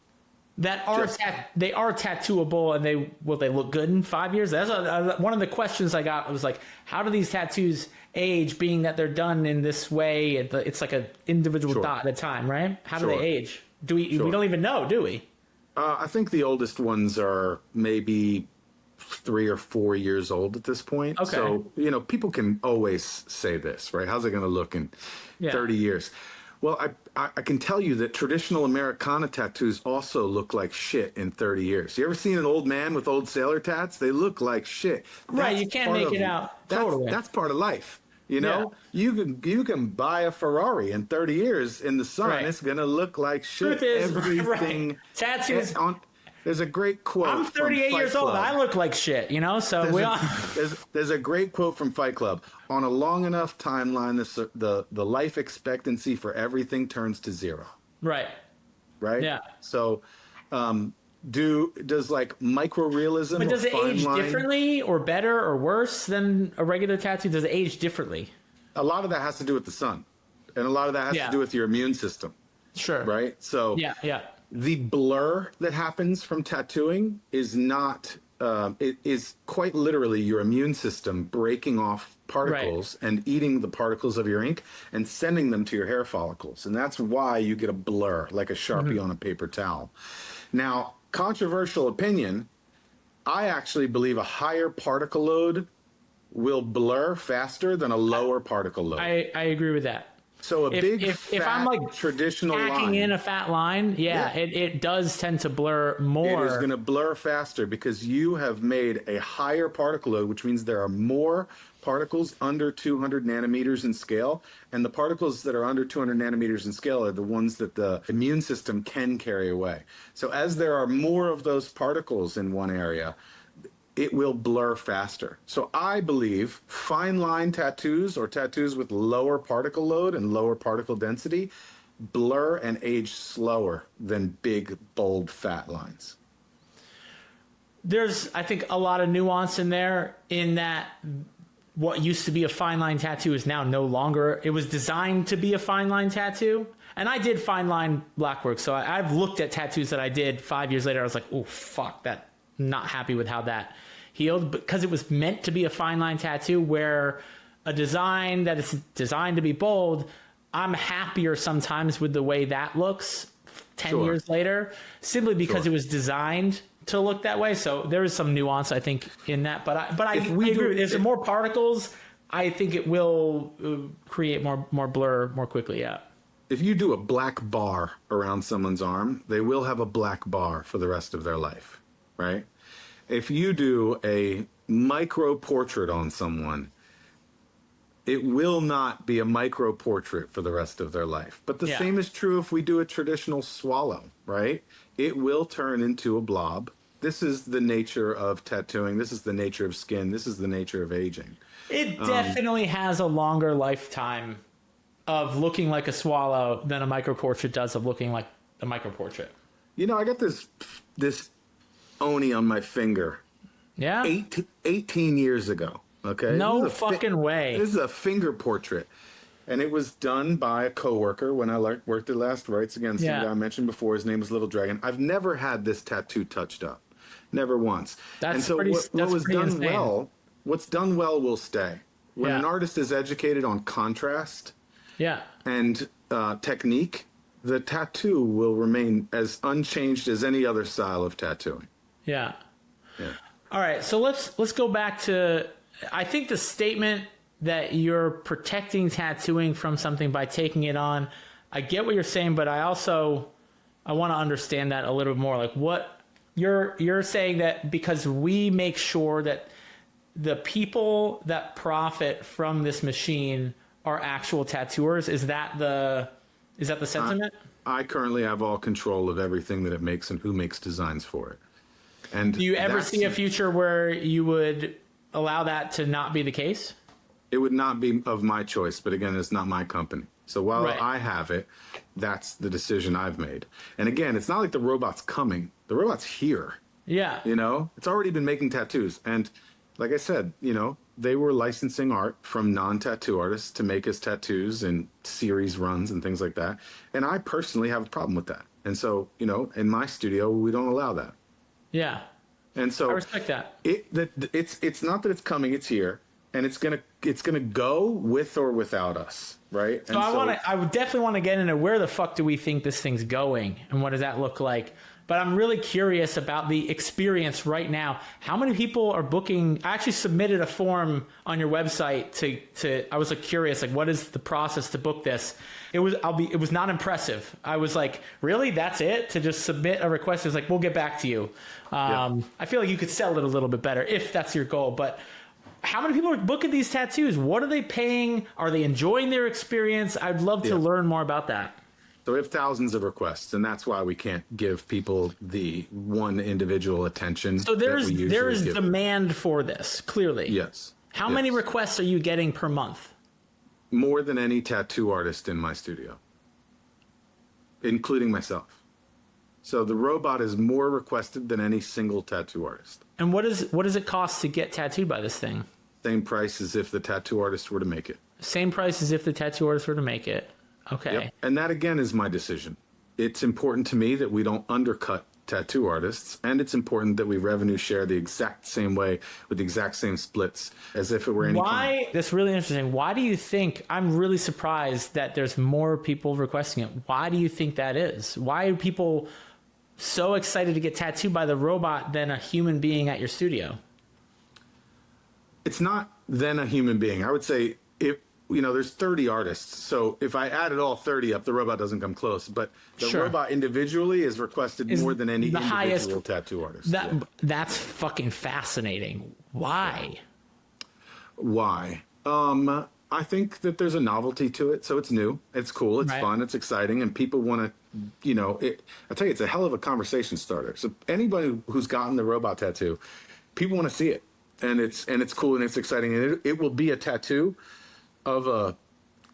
That are they are tattooable, and they look good in 5 years? That's one of the questions I got. Was like, how do these tattoos age, being that they're done in this way? It's like an individual dot at a time, right? How do they age? We don't even know, do we? I think the oldest ones are maybe 3 or 4 years old at this point. Okay. So, people can always say this, right? How's it going to look in 30 years? Well, I can tell you that traditional Americana tattoos also look like shit in 30 years. You ever seen an old man with old sailor tats? They look like shit. Right, you can't make it out. Totally. That's part of life. You can buy a Ferrari in 30 years in the sun. Right. It's going to look like shit. Truth is, everything. Right. Tattoos. There's a great quote. I'm 38 years old. I look like shit, So there's a great quote from Fight Club. On a long enough timeline, the life expectancy for everything turns to zero. Right. Right. Yeah. So, does like microrealism? But does it age differently, or better, or worse than a regular tattoo? Does it age differently? A lot of that has to do with the sun, and a lot of that has to do with your immune system. Sure. Right. So. Yeah. The blur that happens from tattooing is not, it is quite literally your immune system breaking off particles and eating the particles of your ink and sending them to your hair follicles. And that's why you get a blur, like a Sharpie on a paper towel. Now, controversial opinion, I actually believe a higher particle load will blur faster than a lower particle load. I agree with that. So if I'm like traditional packing in a fat line, it does tend to blur more. It is going to blur faster because you have made a higher particle load, which means there are more particles under 200 nanometers in scale. And the particles that are under 200 nanometers in scale are the ones that the immune system can carry away. So as there are more of those particles in one area, it will blur faster. So I believe fine line tattoos or tattoos with lower particle load and lower particle density blur and age slower than big, bold, fat lines. There's, I think, a lot of nuance in there, in that what used to be a fine line tattoo is now no longer. It was designed to be a fine line tattoo. And I did fine line black work. So I've looked at tattoos that I did 5 years later. I was like, oh, fuck, that. Not happy with how that healed, because it was meant to be a fine line tattoo, where a design that is designed to be bold, I'm happier sometimes with the way that looks 10 years later, simply because it was designed to look that way. So there is some nuance, I think, in that. But I agree. If there are more particles, I think it will create more blur more quickly. Yeah. If you do a black bar around someone's arm, they will have a black bar for the rest of their life. Right? If you do a micro portrait on someone, it will not be a micro portrait for the rest of their life. But the same is true if we do a traditional swallow, right? It will turn into a blob. This is the nature of tattooing. This is the nature of skin. This is the nature of aging. It definitely has a longer lifetime of looking like a swallow than a micro portrait does of looking like a micro portrait. I got this Oni on my finger. Yeah. 18 years ago. Okay. No fucking way. This is a finger portrait. And it was done by a coworker when I worked at Last Rites Against, the guy I mentioned before. His name was Little Dragon. I've never had this tattoo touched up. Never once. What's done well will stay. When an artist is educated on contrast and technique, the tattoo will remain as unchanged as any other style of tattooing. Yeah. Yeah. All right. So let's go back to, I think the statement that you're protecting tattooing from something by taking it on, I get what you're saying, but I want to understand that a little bit more. Like what you're saying, that because we make sure that the people that profit from this machine are actual tattooers. Is that the sentiment? I currently have all control of everything that it makes and who makes designs for it. And do you ever see a future where you would allow that to not be the case? It would not be of my choice, but again, it's not my company. So while Right. I have it, that's the decision I've made. And again, it's not like the robot's coming. The robot's here. Yeah. You know, it's already been making tattoos. And like I said, you know, they were licensing art from non-tattoo artists to make us tattoos and series runs and things like that. And I personally have a problem with that. And so, you know, in my studio, we don't allow that. Yeah. And so I respect that. It's not that it's coming, it's here. And it's gonna go with or without us, right? So I would definitely want to get into where the fuck do we think this thing's going and what does that look like? But I'm really curious about the experience right now. How many people are booking? I actually submitted a form on your website to I was like curious, like what is the process to book this? It was not impressive. I was like, really? That's it? To just submit a request? It was like, we'll get back to you. I feel like you could sell it a little bit better if that's your goal, but how many people are booking these tattoos? What are they paying? Are they enjoying their experience? I'd love to learn more about that. So we have thousands of requests, and that's why we can't give people the one individual attention. So there is demand for this, clearly. Yes. How many requests are you getting per month? More than any tattoo artist in my studio, including myself. So the robot is more requested than any single tattoo artist. And what does it cost to get tattooed by this thing? Same price as if the tattoo artist were to make it. Same price as if the tattoo artist were to make it. Okay. Yep. And that again is my decision. It's important to me that we don't undercut tattoo artists, and it's important that we revenue share the exact same way with the exact same splits as if it were any client. That's really interesting. Why do you think, I'm really surprised that there's more people requesting it. Why do you think that is? Why are people so excited to get tattooed by the robot than a human being at your studio? It's not than a human being. I would say there's 30 artists. So if I added all 30 up, the robot doesn't come close. But the robot individually is requested more than any individual tattoo artist. That's fucking fascinating. Why? Why? I think that there's a novelty to it. So it's new. It's cool. It's fun. It's exciting. And people want to, I tell you, it's a hell of a conversation starter. So anybody who's gotten the robot tattoo, people want to see it. And it's cool and it's exciting. And it will be a tattoo of a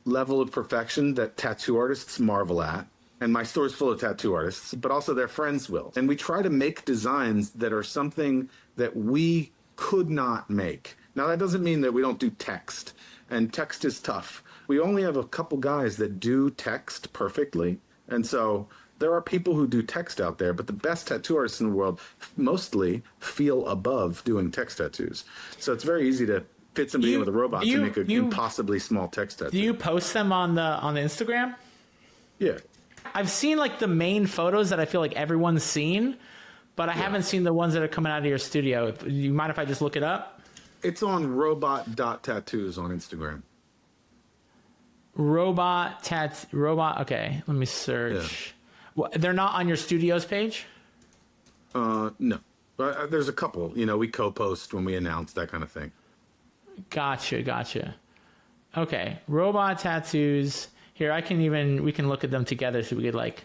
level of perfection that tattoo artists marvel at. And my store's full of tattoo artists, but also their friends will. And we try to make designs that are something that we could not make. Now, that doesn't mean that we don't do text. And text is tough. We only have a couple guys that do text perfectly. And so there are people who do text out there, but the best tattoo artists in the world mostly feel above doing text tattoos. So it's very easy to fit somebody in with a robot to make an impossibly small text tattoo. Do you post them on the Instagram? Yeah. I've seen like the main photos that I feel like everyone's seen, but I haven't seen the ones that are coming out of your studio. Do you mind if I just look it up? It's on robot.tattoos on Instagram. Robot. Okay, let me search. Yeah. Well, they're not on your studio's page? No. But there's a couple. We co-post when we announce that kind of thing. Gotcha. Okay, robot tattoos. Here, we can look at them together so we could like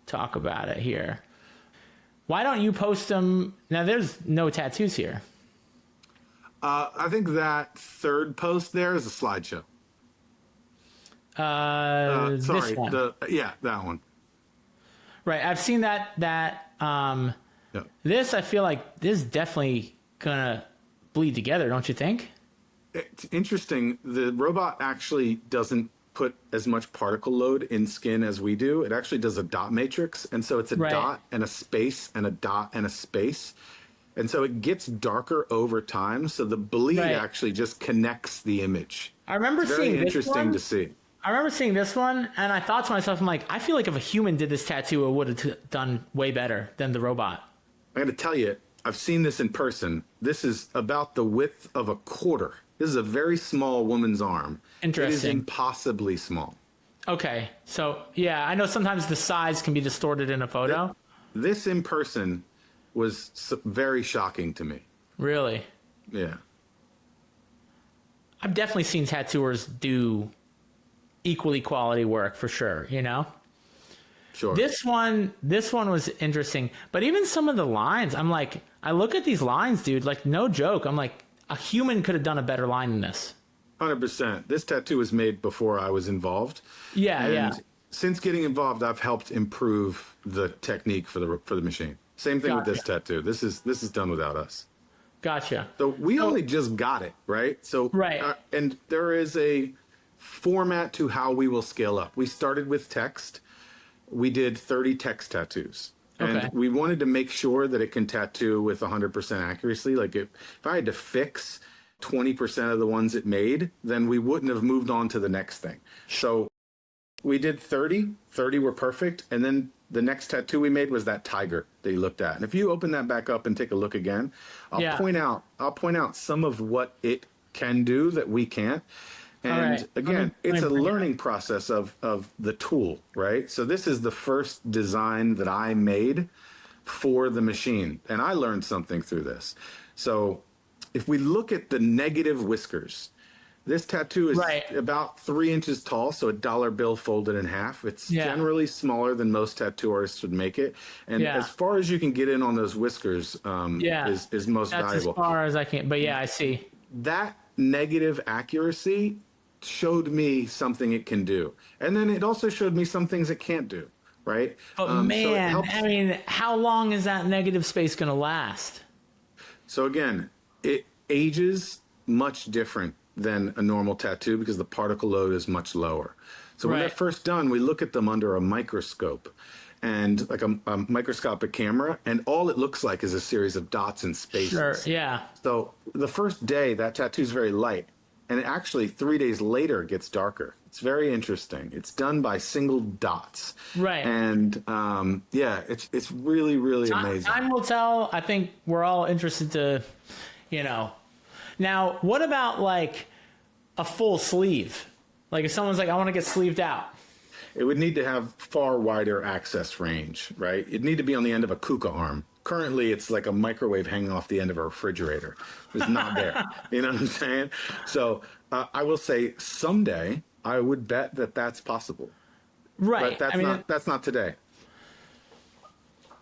talk about it here. Why don't you post them? Now, there's no tattoos here. I think that third post there is a slideshow. Sorry, this one. That one. Right, I've seen that. This, I feel like this is definitely gonna bleed together, don't you think? It's interesting. The robot actually doesn't put as much particle load in skin as we do. It actually does a dot matrix, and so it's a dot and a space and a dot and a space. And so it gets darker over time, so the bleed actually just connects the image. I remember seeing this one. Very interesting to see. I remember seeing this one, and I thought to myself, I'm like, I feel like if a human did this tattoo, it would have done way better than the robot. I got to tell you, I've seen this in person. This is about the width of a quarter. This is a very small woman's arm. Interesting. It is impossibly small. Okay. So, yeah, I know sometimes the size can be distorted in a photo. This in person was very shocking to me. Really? Yeah. I've definitely seen tattooers do equally quality work for sure, you know? Sure. This one was interesting, but even some of the lines, I'm like, I look at these lines, dude, like no joke. I'm like, a human could have done a better line than this. 100%. This tattoo was made before I was involved. Yeah, and yeah. Since getting involved, I've helped improve the technique for the machine. Same thing with this tattoo. This is done without us. Gotcha. So we only just got it, right? So right. And there is a format to how we will scale up. We started with text. We did 30 text tattoos. And Okay. we wanted to make sure that it can tattoo with 100% accuracy. Like if I had to fix 20% of the ones it made, then we wouldn't have moved on to the next thing. So we did 30. 30 were perfect. And then the next tattoo we made was that tiger that you looked at. And if you open that back up and take a look again, I'll point out some of what it can do that we can't. And again, it's a learning process of the tool, right? So this is the first design that I made for the machine. And I learned something through this. So if we look at the negative whiskers, this tattoo is about 3 inches tall, so a dollar bill folded in half. It's generally smaller than most tattoo artists would make it. And as far as you can get in on those whiskers is most valuable. That's as far as I can. But yeah, I see. That negative accuracy showed me something it can do. And then it also showed me some things it can't do, right? But man, I mean, how long is that negative space going to last? So again, it ages much different than a normal tattoo because the particle load is much lower. So when they're first done, we look at them under a microscope and like a microscopic camera, and all it looks like is a series of dots and spaces. Sure, yeah. So the first day, that tattoo is very light. And it actually 3 days later it gets darker. It's very interesting. It's done by single dots. Right. And it's really, really amazing. Time will tell. I think we're all interested to, Now, what about like a full sleeve? Like if someone's like, I want to get sleeved out. It would need to have far wider access range, right? It'd need to be on the end of a KUKA arm. Currently, it's like a microwave hanging off the end of a refrigerator. It's not there. You know what I'm saying? So I will say someday I would bet that that's possible. Right. But that's not today.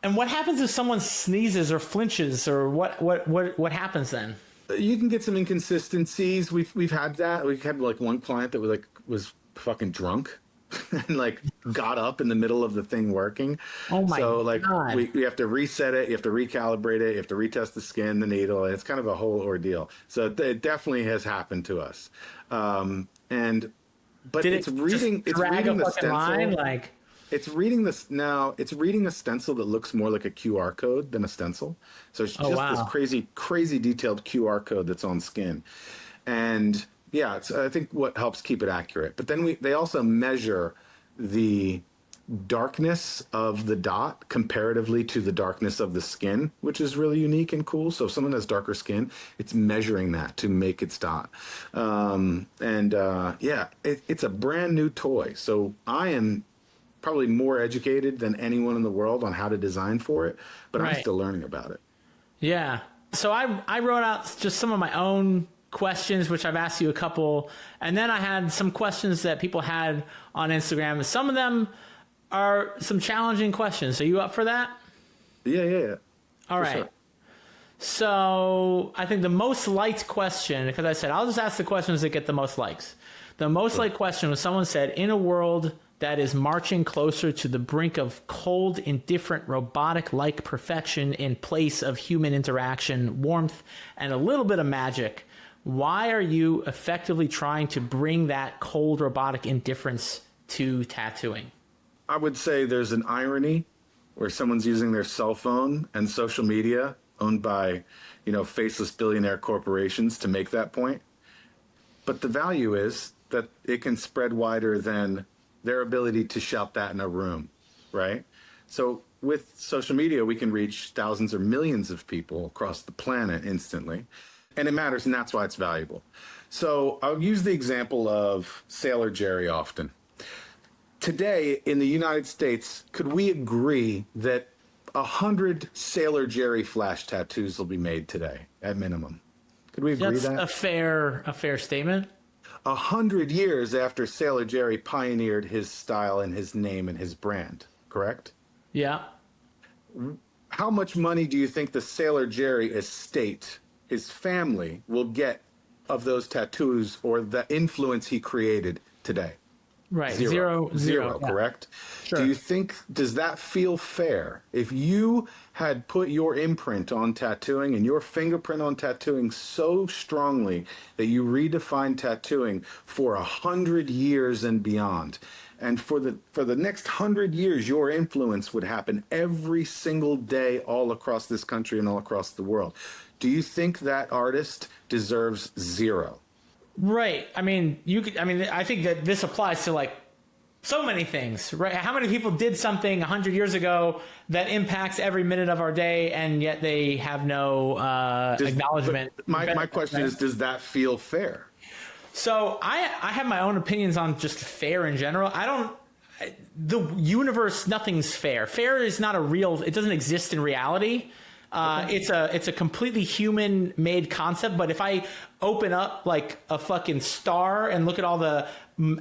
And what happens if someone sneezes or flinches, or what happens then? You can get some inconsistencies. We've had that. We had like one client that was fucking drunk. And like got up in the middle of the thing working. Oh my So like God. we have to reset it, you have to recalibrate it, you have to retest the skin, the needle. It's kind of a whole ordeal. So it definitely has happened to us. But it's reading the stencil. Line, like... It's reading this now. It's reading a stencil that looks more like a QR code than a stencil. So it's just this crazy detailed QR code that's on skin. And yeah, I think what helps keep it accurate. But then they also measure the darkness of the dot comparatively to the darkness of the skin, which is really unique and cool. So if someone has darker skin, it's measuring that to make its dot. It's a brand new toy. So I am probably more educated than anyone in the world on how to design for it, but I'm still learning about it. Yeah. So I wrote out just some of my own questions, which I've asked you a couple, and then I had some questions that people had on Instagram. Some of them are some challenging questions. Are you up for that? Yeah. All right. Sure. So I think the most liked question, because I said I'll just ask the questions that get the most likes. The most liked question was someone said, in a world that is marching closer to the brink of cold, indifferent, robotic-like perfection in place of human interaction, warmth, and a little bit of magic, why are you effectively trying to bring that cold, robotic indifference to tattooing? I would say there's an irony where someone's using their cell phone and social media owned by, faceless billionaire corporations to make that point. But the value is that it can spread wider than their ability to shout that in a room, right? So with social media, we can reach thousands or millions of people across the planet instantly. And it matters, and that's why it's valuable. So I'll use the example of Sailor Jerry often. Today in the United States, could we agree that 100 Sailor Jerry flash tattoos will be made today at minimum? Could we agree that? That's a fair statement. 100 years after Sailor Jerry pioneered his style and his name and his brand, correct? Yeah. How much money do you think the Sailor Jerry estate, his family, will get of those tattoos or the influence he created today? Right. Zero, yeah. correct? Sure. Do you think, does that feel fair? If you had put your imprint on tattooing and your fingerprint on tattooing so strongly that you redefined tattooing for 100 years and beyond, and for the next 100 years, your influence would happen every single day all across this country and all across the world. Do you think that artist deserves zero? Right. I mean, I think that this applies to like so many things, right? How many people did something 100 years ago that impacts every minute of our day, and yet they have no acknowledgement? My question is, does that feel fair? So I have my own opinions on just fair in general. The universe, nothing's fair. Fair is not it doesn't exist in reality. It's a completely human made concept. But if I open up like a fucking star and look at all the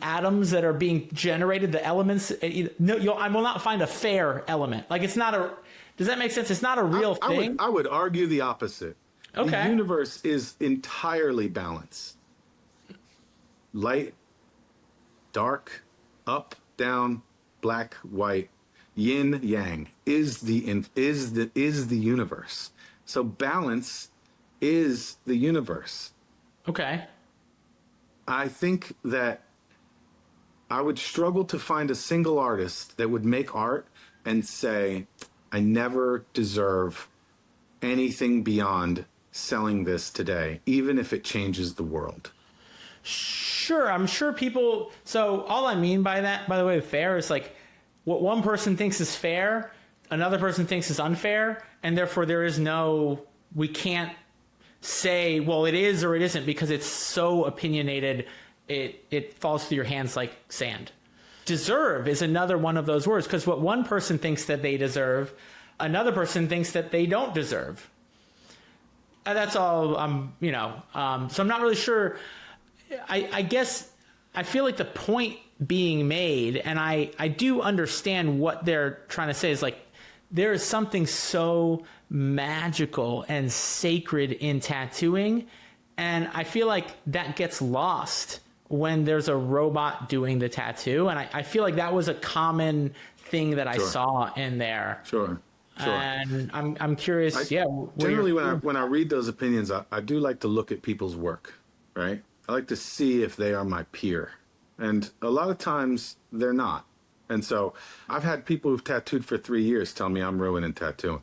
atoms that are being generated, the elements, I will not find a fair element. Like does that make sense? It's not a real thing. I would argue the opposite. Okay. The universe is entirely balanced. Light, dark, up, down, black, white, yin, yang is the universe. So balance is the universe. Okay. I think that I would struggle to find a single artist that would make art and say, I never deserve anything beyond selling this today, even if it changes the world. Sure, I'm sure people. So all I mean by that, by the way, fair is like what one person thinks is fair, another person thinks is unfair, and therefore we can't say, well, it is or it isn't, because it's so opinionated, it falls through your hands like sand. Deserve is another one of those words, because what one person thinks that they deserve, another person thinks that they don't deserve. And that's all. So I'm not really sure. I guess I feel like the point being made, and I do understand what they're trying to say, is like there is something so magical and sacred in tattooing, and I feel like that gets lost when there's a robot doing the tattoo, and I feel like that was a common thing that I saw in there. Sure. And I'm curious. Generally, when I read those opinions, I do like to look at people's work, right? I like to see if they are my peer. And a lot of times they're not. And so I've had people who've tattooed for 3 years tell me I'm ruining tattooing.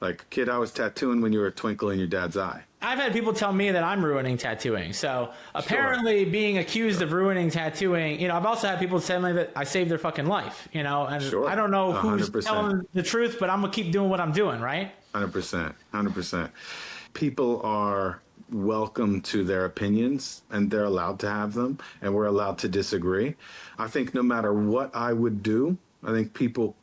Like, kid, I was tattooing when you were a twinkle in your dad's eye. I've had people tell me that I'm ruining tattooing. So apparently being accused of ruining tattooing, I've also had people tell me that I saved their fucking life, and I don't know who's 100%. Telling the truth, but I'm going to keep doing what I'm doing, right? 100%. People are welcome to their opinions, and they're allowed to have them, and we're allowed to disagree. I think no matter what I would do, I think people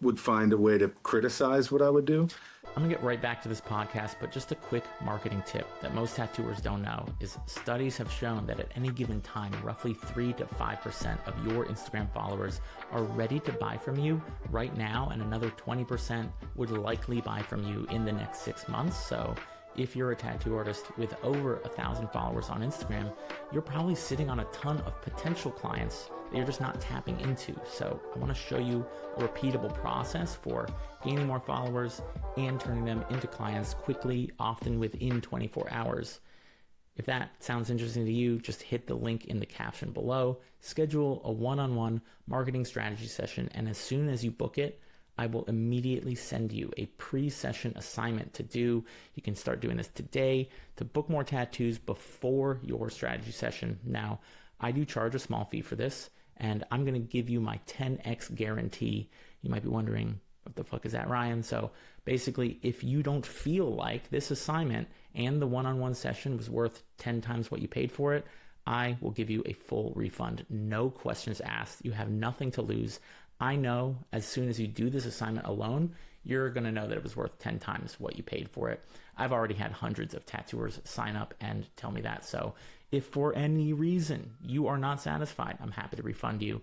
would find a way to criticize what I would do. I'm gonna get right back to this podcast, but just a quick marketing tip that most tattooers don't know is studies have shown that at any given time, roughly 3 to 5% of your Instagram followers are ready to buy from you right now, and another 20% would likely buy from you in the next 6 months. So if you're a tattoo artist with over 1,000 followers on Instagram, you're probably sitting on a ton of potential clients that you're just not tapping into. So I want to show you a repeatable process for gaining more followers and turning them into clients quickly, often within 24 hours. If that sounds interesting to you, just hit the link in the caption below, schedule a one-on-one marketing strategy session, and as soon as you book it, I will immediately send you a pre-session assignment to do. You can start doing this today to book more tattoos before your strategy session. Now, I do charge a small fee for this, and I'm going to give you my 10x guarantee. You might be wondering, what the fuck is that, Ryan? So basically, if you don't feel like this assignment and the one-on-one session was worth 10 times what you paid for it, I will give you a full refund. No questions asked. You have nothing to lose. I know as soon as you do this assignment alone, you're going to know that it was worth 10 times what you paid for it. I've already had hundreds of tattooers sign up and tell me that. So if for any reason you are not satisfied, I'm happy to refund you.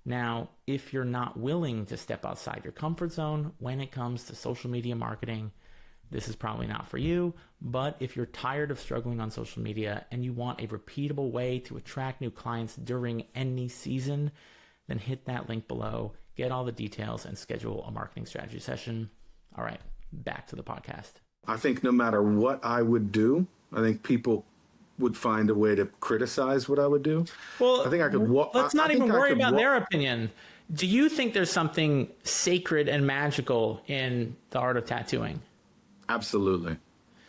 Now, if you're not willing to step outside your comfort zone when it comes to social media marketing, this is probably not for you. But if you're tired of struggling on social media and you want a repeatable way to attract new clients during any season, then hit that link below, get all the details, and schedule a marketing strategy session. All right, back to the podcast. I think no matter what I would do, I think people would find a way to criticize what I would do. Well, I think I could. Let's not even worry about their opinion. Do you think there's something sacred and magical in the art of tattooing? Absolutely.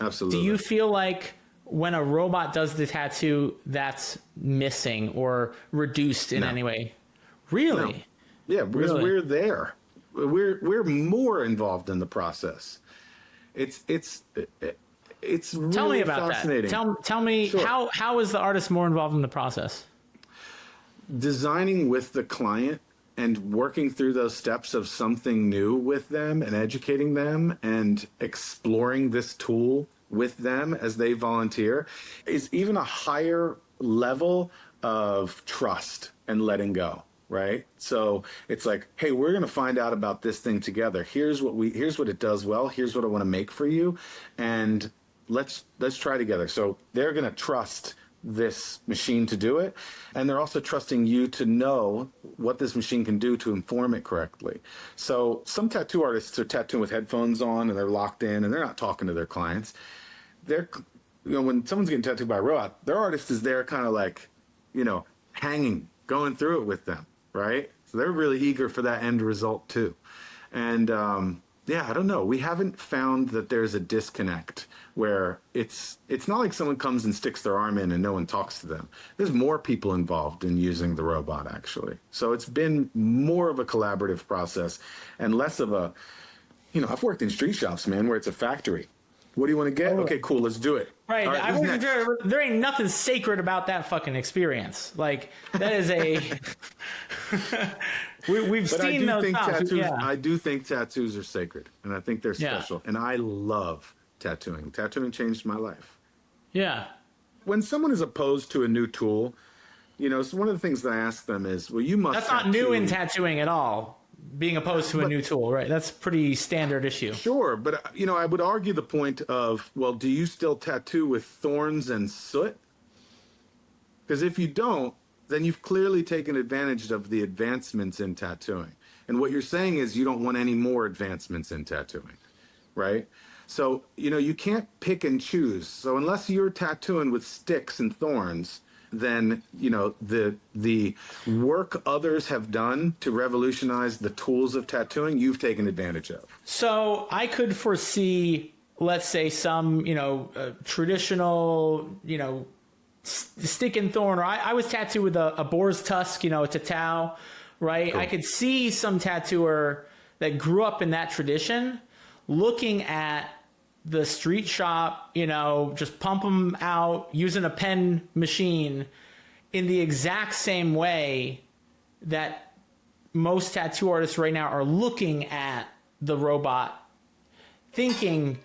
Absolutely. Do you feel like when a robot does the tattoo, that's missing or reduced in any way? Really? No. Yeah, because we're there. We're more involved in the process. It's really tell me about fascinating. That. Tell me Sure. how is the artist more involved in the process? Designing with the client and working through those steps of something new with them and educating them and exploring this tool with them as they volunteer is even a higher level of trust and letting go, right? So it's like, hey, we're going to find out about this thing together. Here's what it does well. Here's what I want to make for you. And let's try together. So they're going to trust this machine to do it, and they're also trusting you to know what this machine can do to inform it correctly. So some tattoo artists are tattooing with headphones on and they're locked in and they're not talking to their clients. They're, when someone's getting tattooed by a robot, their artist is there kind of like, hanging, going through it with them, right? So they're really eager for that end result too. And I don't know. We haven't found that there's a disconnect where it's not like someone comes and sticks their arm in and no one talks to them. There's more people involved in using the robot, actually. So it's been more of a collaborative process and less of a, I've worked in street shops, man, where it's a factory. What do you want to get? Okay, cool, let's do it. Right. There ain't nothing sacred about that fucking experience. Like, that is a... We've seen those tattoos. Yeah. I do think tattoos are sacred, and I think they're special. And I love tattooing. Tattooing changed my life. Yeah. When someone is opposed to a new tool, so one of the things that I ask them is, well, you must That's not new in tattooing at all, being opposed to a new tool, right? That's pretty standard issue. Sure, but, I would argue the point of, well, do you still tattoo with thorns and soot? Because if you don't, then you've clearly taken advantage of the advancements in tattooing. And what you're saying is you don't want any more advancements in tattooing, right? So, you can't pick and choose. So unless you're tattooing with sticks and thorns, then, the work others have done to revolutionize the tools of tattooing, you've taken advantage of. So I could foresee, let's say, some, traditional, stick and thorn, or I was tattooed with a boar's tusk, it's a Tao, right? Cool. I could see some tattooer that grew up in that tradition looking at the street shop, just pump them out using a pen machine in the exact same way that most tattoo artists right now are looking at the robot, thinking,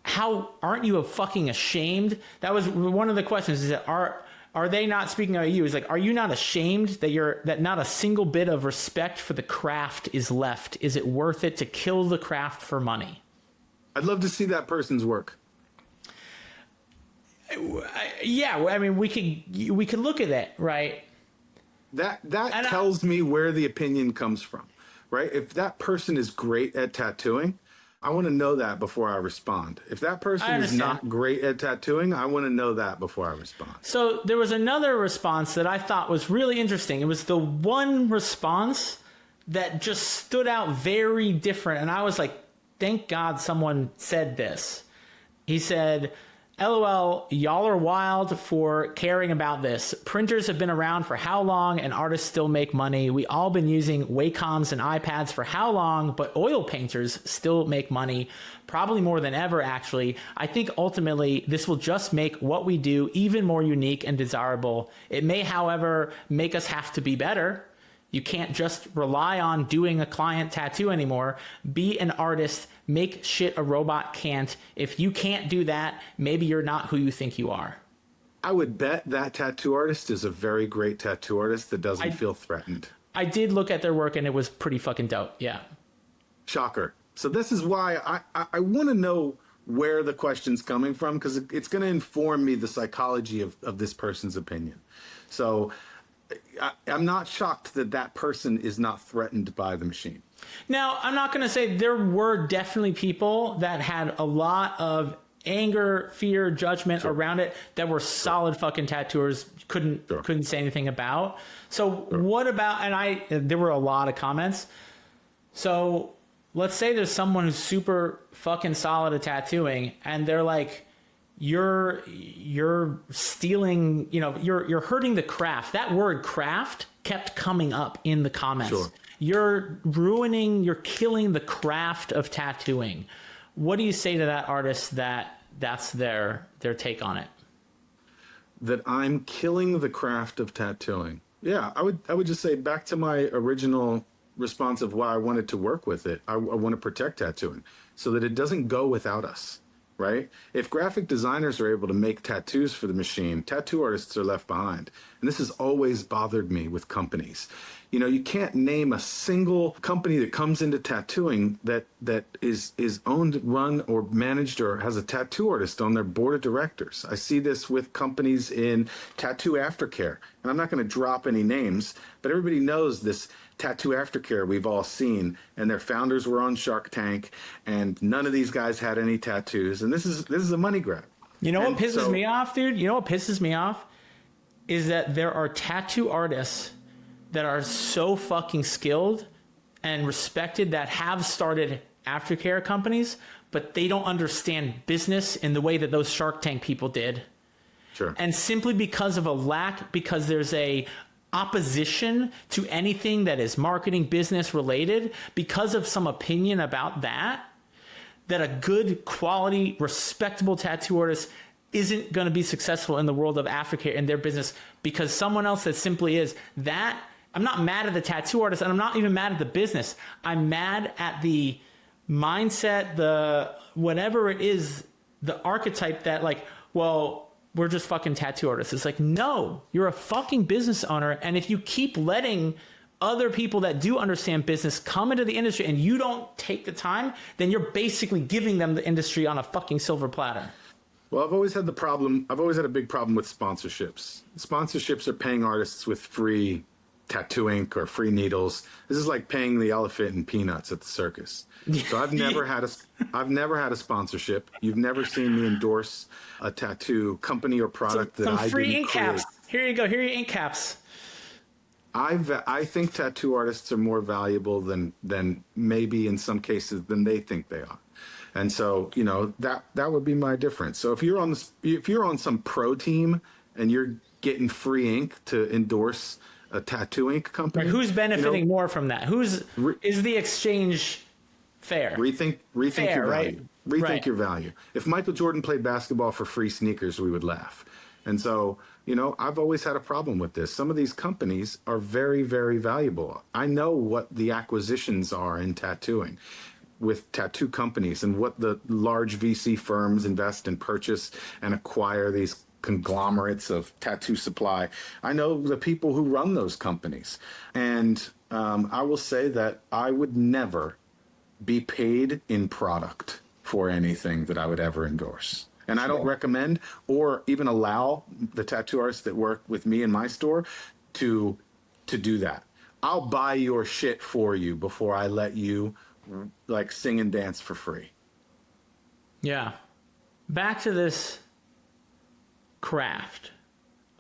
how aren't you fucking ashamed? That was one of the questions, is that are they not speaking about you? Is like, are you not ashamed that not a single bit of respect for the craft is left? Is it worth it to kill the craft for money? I'd love to see that person's work. Yeah, I mean, we could look at that, right? That tells me where the opinion comes from, right? If that person is great at tattooing, I want to know that before I respond. If that person is not great at tattooing, I want to know that before I respond. So there was another response that I thought was really interesting. It was the one response that just stood out very different. And I was like, thank God someone said this. He said, LOL, y'all are wild for caring about this. Printers have been around for how long and artists still make money? We all been using Wacom and iPads for how long, but oil painters still make money, probably more than ever actually. I think ultimately this will just make what we do even more unique and desirable. It may, however, make us have to be better. You can't just rely on doing a client tattoo anymore. Be an artist. Make shit a robot can't. If you can't do that, maybe you're not who you think you are. I would bet that tattoo artist is a very great tattoo artist that doesn't feel threatened. I did look at their work and it was pretty fucking dope. Yeah. Shocker. So this is why I want to know where the question's coming from, because it's going to inform me the psychology of this person's opinion. So I'm not shocked that that person is not threatened by the machine. Now, I'm not going to say there were definitely people that had a lot of anger, fear, judgment around it that were solid fucking tattooers, couldn't say anything about. So what about, and there were a lot of comments. So let's say there's someone who's super fucking solid at tattooing and they're like, you're stealing, you're hurting the craft. That word craft kept coming up in the comments. Sure. You're killing the craft of tattooing. What do you say to that artist that's their take on it? That I'm killing the craft of tattooing. Yeah, I would just say back to my original response of why I wanted to work with it. I want to protect tattooing so that it doesn't go without us. Right? If graphic designers are able to make tattoos for the machine, tattoo artists are left behind. And this has always bothered me with companies. You can't name a single company that comes into tattooing that is owned, run, or managed or has a tattoo artist on their board of directors. I see this with companies in tattoo aftercare. And I'm not going to drop any names, but everybody knows this tattoo aftercare we've all seen, and their founders were on Shark Tank, and none of these guys had any tattoos, and this is a money grab. What pisses me off, dude? You know what pisses me off is that there are tattoo artists that are so fucking skilled and respected that have started aftercare companies, but they don't understand business in the way that those Shark Tank people did. Sure. And simply because there's a opposition to anything that is marketing business related, because of some opinion about that a good quality respectable tattoo artist isn't going to be successful in the world of aftercare in their business, because someone else that simply is that. I'm not mad at the tattoo artist, and I'm not even mad at the business. I'm mad at the mindset, the whatever it is, the archetype that we're just fucking tattoo artists. It's like, no, you're a fucking business owner. And if you keep letting other people that do understand business come into the industry and you don't take the time, then you're basically giving them the industry on a fucking silver platter. Well, I've always had a big problem with sponsorships. Sponsorships are paying artists with free tattoo ink or free needles. This is like paying the elephant in peanuts at the circus. So I've never had a sponsorship. You've never seen me endorse a tattoo company or product that I free didn't ink create. Caps. Here you go. Here are your ink caps. I think tattoo artists are more valuable than maybe in some cases than they think they are. And so, that would be my difference. So if you're on some pro team and you're getting free ink to endorse a tattoo ink company, right, who's benefiting more from that? Is the exchange fair? Rethink fair, your value. right? Rethink your value. If Michael Jordan played basketball for free sneakers, we would laugh. And so, I've always had a problem with this. Some of these companies are very, very valuable. I know what the acquisitions are in tattooing with tattoo companies and what the large VC firms invest and purchase and acquire these conglomerates of tattoo supply. I know the people who run those companies. And I will say that I would never be paid in product for anything that I would ever endorse. And I don't recommend or even allow the tattoo artists that work with me in my store to do that. I'll buy your shit for you before I let you sing and dance for free. Yeah. Back to this craft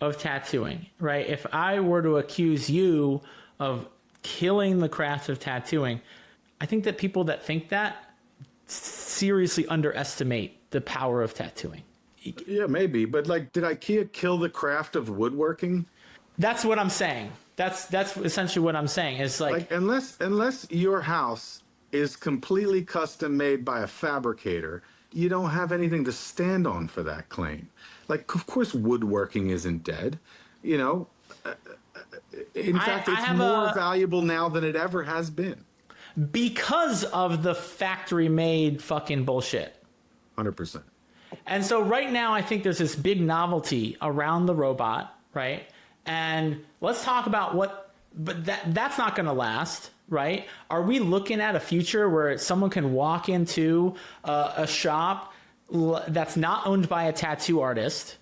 of tattooing, right? If I were to accuse you of killing the craft of tattooing, I think that people that think that seriously underestimate the power of tattooing. Yeah, maybe. But like, did IKEA kill the craft of woodworking? That's what I'm saying. That's essentially what I'm saying. It's like unless your house is completely custom made by a fabricator, you don't have anything to stand on for that claim. Like, of course, woodworking isn't dead. You know, in fact, it's more valuable now than it ever has been because of the factory made fucking bullshit. 100%. And so right now, I think there's this big novelty around the robot, right? And let's talk about but that's not going to last, right? Are we looking at a future where someone can walk into a shop that's not owned by a tattoo artist,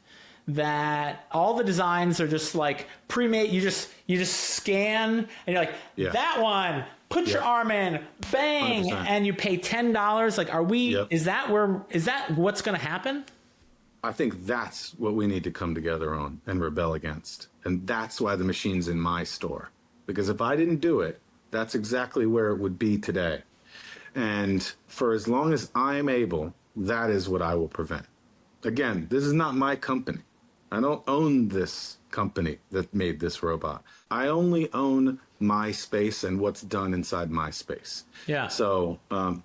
that all the designs are just like pre-made? You just scan and you're like, that one, put your arm in, bang, 100%. And you pay $10. Like, are we? Yep. Is that what's going to happen? I think that's what we need to come together on and rebel against. And that's why the machine's in my store. Because if I didn't do it, that's exactly where it would be today. And for as long as I'm able, that is what I will prevent. Again, this is not my company. I don't own this company that made this robot. I only own my space and what's done inside my space. Yeah. So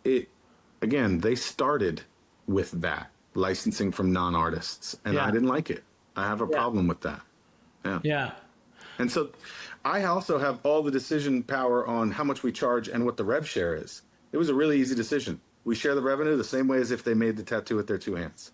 they started with that. Licensing from non-artists, and I didn't like it. I have a problem with that. Yeah. And so I also have all the decision power on how much we charge and what the rev share is. It was a really easy decision. We share the revenue the same way as if they made the tattoo with their two hands.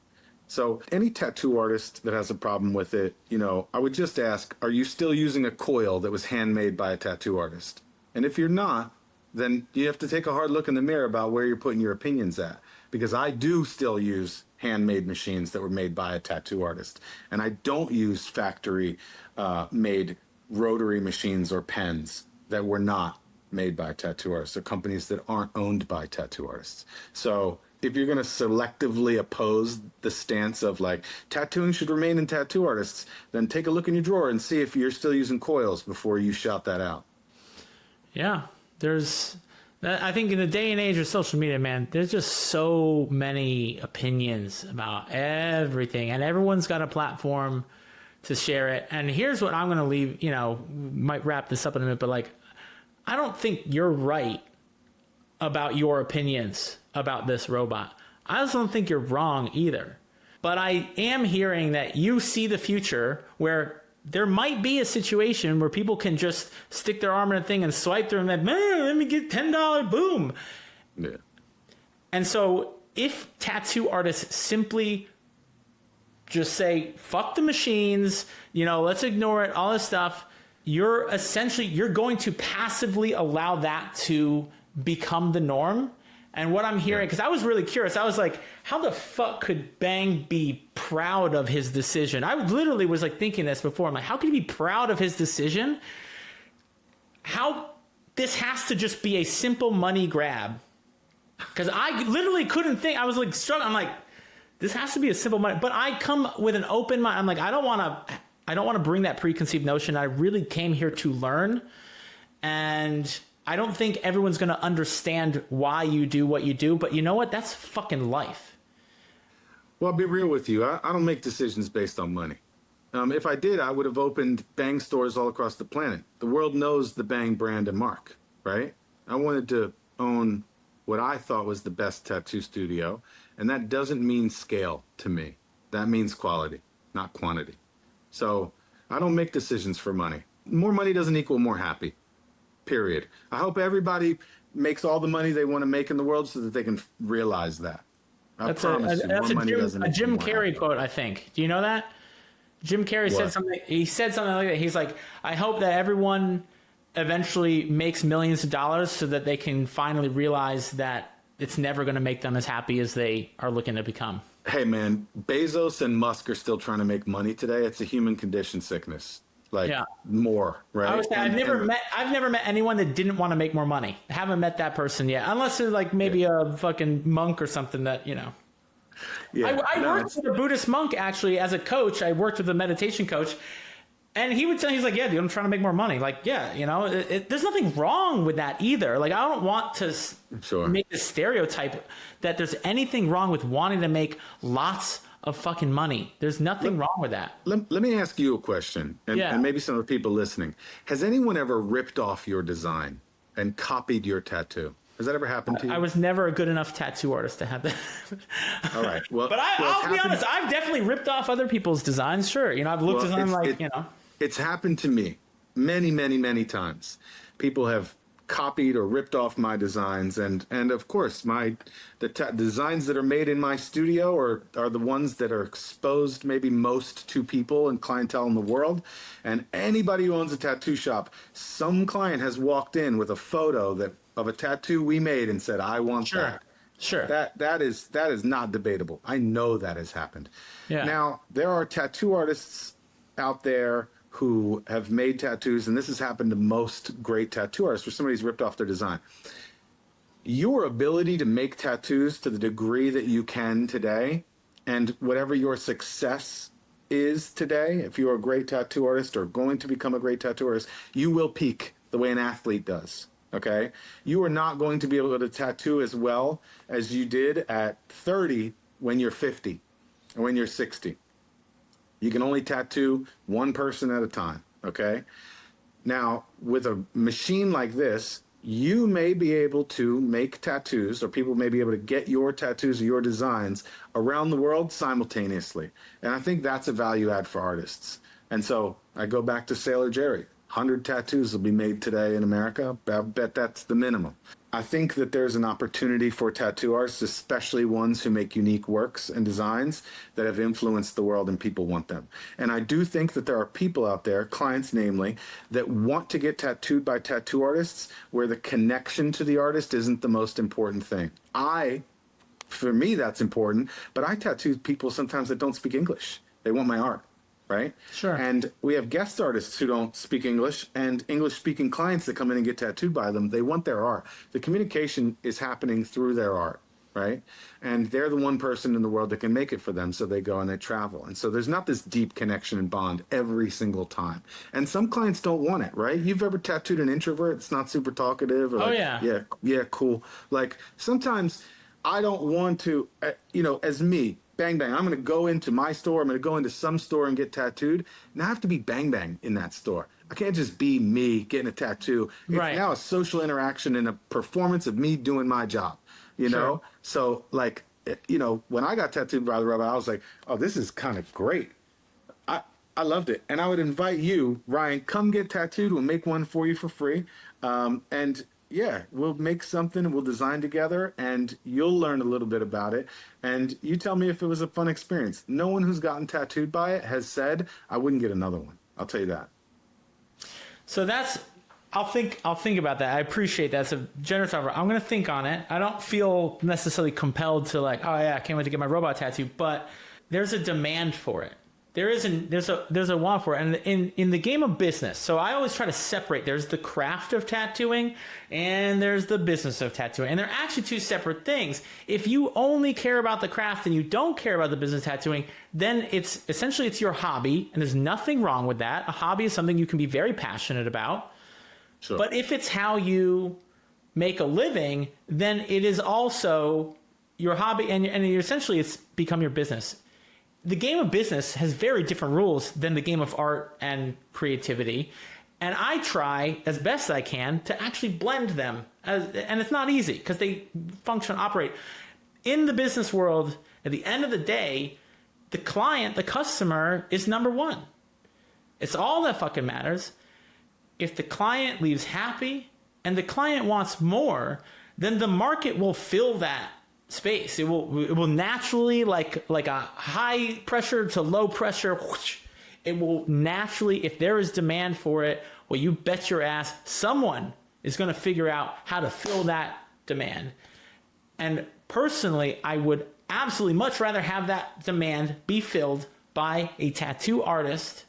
So any tattoo artist that has a problem with it, I would just ask, are you still using a coil that was handmade by a tattoo artist? And if you're not, then you have to take a hard look in the mirror about where you're putting your opinions at. Because I do still use handmade machines that were made by a tattoo artist. And I don't use factory made rotary machines or pens that were not made by tattoo artists, or companies that aren't owned by tattoo artists. So if you're going to selectively oppose the stance of like tattooing should remain in tattoo artists, then take a look in your drawer and see if you're still using coils before you shout that out. Yeah, I think in the day and age of social media, man, there's just so many opinions about everything, and everyone's got a platform to share it. And here's what I'm going to leave, might wrap this up in a minute, but like, I don't think you're right about your opinions about this robot. I also don't think you're wrong either. But I am hearing that you see the future where there might be a situation where people can just stick their arm in a thing and swipe through and like, man, let me get $10, boom. Yeah. And so if tattoo artists simply just say, fuck the machines, let's ignore it, all this stuff, you're going to passively allow that to become the norm. And what I'm hearing, because I was really curious, I was like, how the fuck could Bang be proud of his decision? I literally was like thinking this before. I'm like, how could he be proud of his decision? This has to just be a simple money grab. Because I literally couldn't think. I was like struggling. I'm like, this has to be a simple money. But I come with an open mind. I'm like, I don't want to bring that preconceived notion. I really came here to learn. And I don't think everyone's going to understand why you do what you do, but you know what? That's fucking life. Well, I'll be real with you. I don't make decisions based on money. If I did, I would have opened Bang stores all across the planet. The world knows the Bang brand and mark, right? I wanted to own what I thought was the best tattoo studio, and that doesn't mean scale to me. That means quality, not quantity. So I don't make decisions for money. More money doesn't equal more happy. Period. I hope everybody makes all the money they want to make in the world so that they can realize that. That's a Jim Carrey quote, I think. Do you know that? Jim Carrey said something. He said something like that. He's like, I hope that everyone eventually makes millions of dollars so that they can finally realize that it's never going to make them as happy as they are looking to become. Hey, man, Bezos and Musk are still trying to make money today. It's a human condition sickness. More, right? I would say I've never met anyone that didn't want to make more money. I haven't met that person yet, unless they're like maybe a fucking monk or something that, Yeah, I worked with a Buddhist monk actually as a coach. I worked with a meditation coach, and he would tell me, he's like, yeah, dude, I'm trying to make more money. Like, yeah, there's nothing wrong with that either. Like, I don't want to make the stereotype that there's anything wrong with wanting to make lots of fucking money. There's nothing wrong with that. Let me ask you a question, and maybe some of the people listening. Has anyone ever ripped off your design and copied your tattoo? Has that ever happened to you? I was never a good enough tattoo artist to have that. All right. Well, but I'll be honest. I've definitely ripped off other people's designs. Sure. I've looked at them like, It's happened to me many, many, many times. People have copied or ripped off my designs, and of course the designs that are made in my studio are the ones that are exposed maybe most to people and clientele in the world. And anybody who owns a tattoo shop, some client has walked in with a photo of a tattoo we made and said, I want that. Sure. That is not debatable. I know that has happened. Yeah. Now, there are tattoo artists out there who have made tattoos, and this has happened to most great tattoo artists, where somebody's ripped off their design. Your ability to make tattoos to the degree that you can today, and whatever your success is today, if you're a great tattoo artist or going to become a great tattoo artist, you will peak the way an athlete does. Okay? You are not going to be able to tattoo as well as you did at 30 when you're 50 or when you're 60. You can only tattoo one person at a time, okay? Now, with a machine like this, you may be able to make tattoos, or people may be able to get your tattoos or your designs around the world simultaneously. And I think that's a value add for artists. And so I go back to Sailor Jerry. 100 tattoos will be made today in America. I bet that's the minimum. I think that there's an opportunity for tattoo artists, especially ones who make unique works and designs that have influenced the world and people want them. And I do think that there are people out there, clients namely, that want to get tattooed by tattoo artists where the connection to the artist isn't the most important thing. For me, that's important, but I tattoo people sometimes that don't speak English. They want my art. Right? Sure. And we have guest artists who don't speak English, and English-speaking clients that come in and get tattooed by them. They want their art. The communication is happening through their art, right? And they're the one person in the world that can make it for them, so they go and they travel. And so there's not this deep connection and bond every single time. And some clients don't want it, right? You've ever tattooed an introvert that's not super talkative? Or yeah, cool. Like, sometimes I don't want to, as me, bang, bang. I'm going to go into my store. I'm going to go into some store and get tattooed. Now I have to be bang, bang in that store. I can't just be me getting a tattoo. It's now a social interaction and a performance of me doing my job, you know? So, like, when I got tattooed by the robot, I was like, oh, this is kind of great. I loved it. And I would invite you, Ryan, come get tattooed. We'll make one for you for free. And yeah, we'll make something and we'll design together and you'll learn a little bit about it. And you tell me if it was a fun experience. No one who's gotten tattooed by it has said, I wouldn't get another one. I'll tell you that. So I'll think about that. I appreciate that. It's a generous offer. I'm going to think on it. I don't feel necessarily compelled to like, oh yeah, I can't wait to get my robot tattoo, but there's a demand for it. There's a want for it. And in the game of business, so I always try to separate. There's the craft of tattooing and there's the business of tattooing. And they're actually two separate things. If you only care about the craft and you don't care about the business tattooing, then it's your hobby. And there's nothing wrong with that. A hobby is something you can be very passionate about. Sure. But if it's how you make a living, then it is also your hobby and essentially it's become your business. The game of business has very different rules than the game of art and creativity. And I try as best I can to actually blend them. And it's not easy because they operate. In the business world, at the end of the day, the client, the customer is number one. It's all that fucking matters. If the client leaves happy and the client wants more, then the market will fill that space. It will naturally, like a high pressure to low pressure, whoosh, it will naturally, if there is demand for it, well, you bet your ass someone is going to figure out how to fill that demand. And personally, I would absolutely much rather have that demand be filled by a tattoo artist.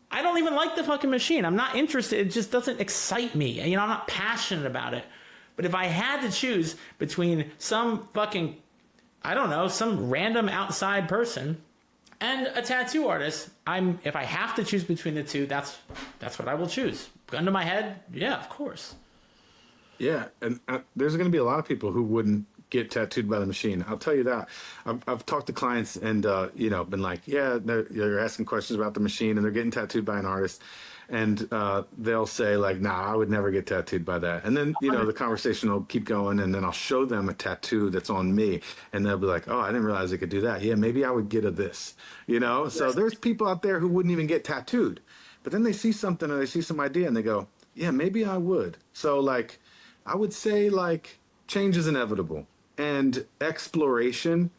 I don't even like the fucking machine. I'm not interested. It just doesn't excite me. I'm not passionate about it. But if I had to choose between some fucking, I don't know, some random outside person and a tattoo artist, if I have to choose between the two, that's what I will choose. Gun to my head, yeah, of course. Yeah, and there's going to be a lot of people who wouldn't get tattooed by the machine. I'll tell you that. I've talked to clients and, been like, yeah, they're asking questions about the machine and they're getting tattooed by an artist. And they'll say like, nah, I would never get tattooed by that. And then, the conversation will keep going. And then I'll show them a tattoo that's on me. And they'll be like, oh, I didn't realize I could do that. Yeah, maybe I would get this, So there's people out there who wouldn't even get tattooed. But then they see something or they see some idea and they go, yeah, maybe I would. So like, I would say like change is inevitable and exploration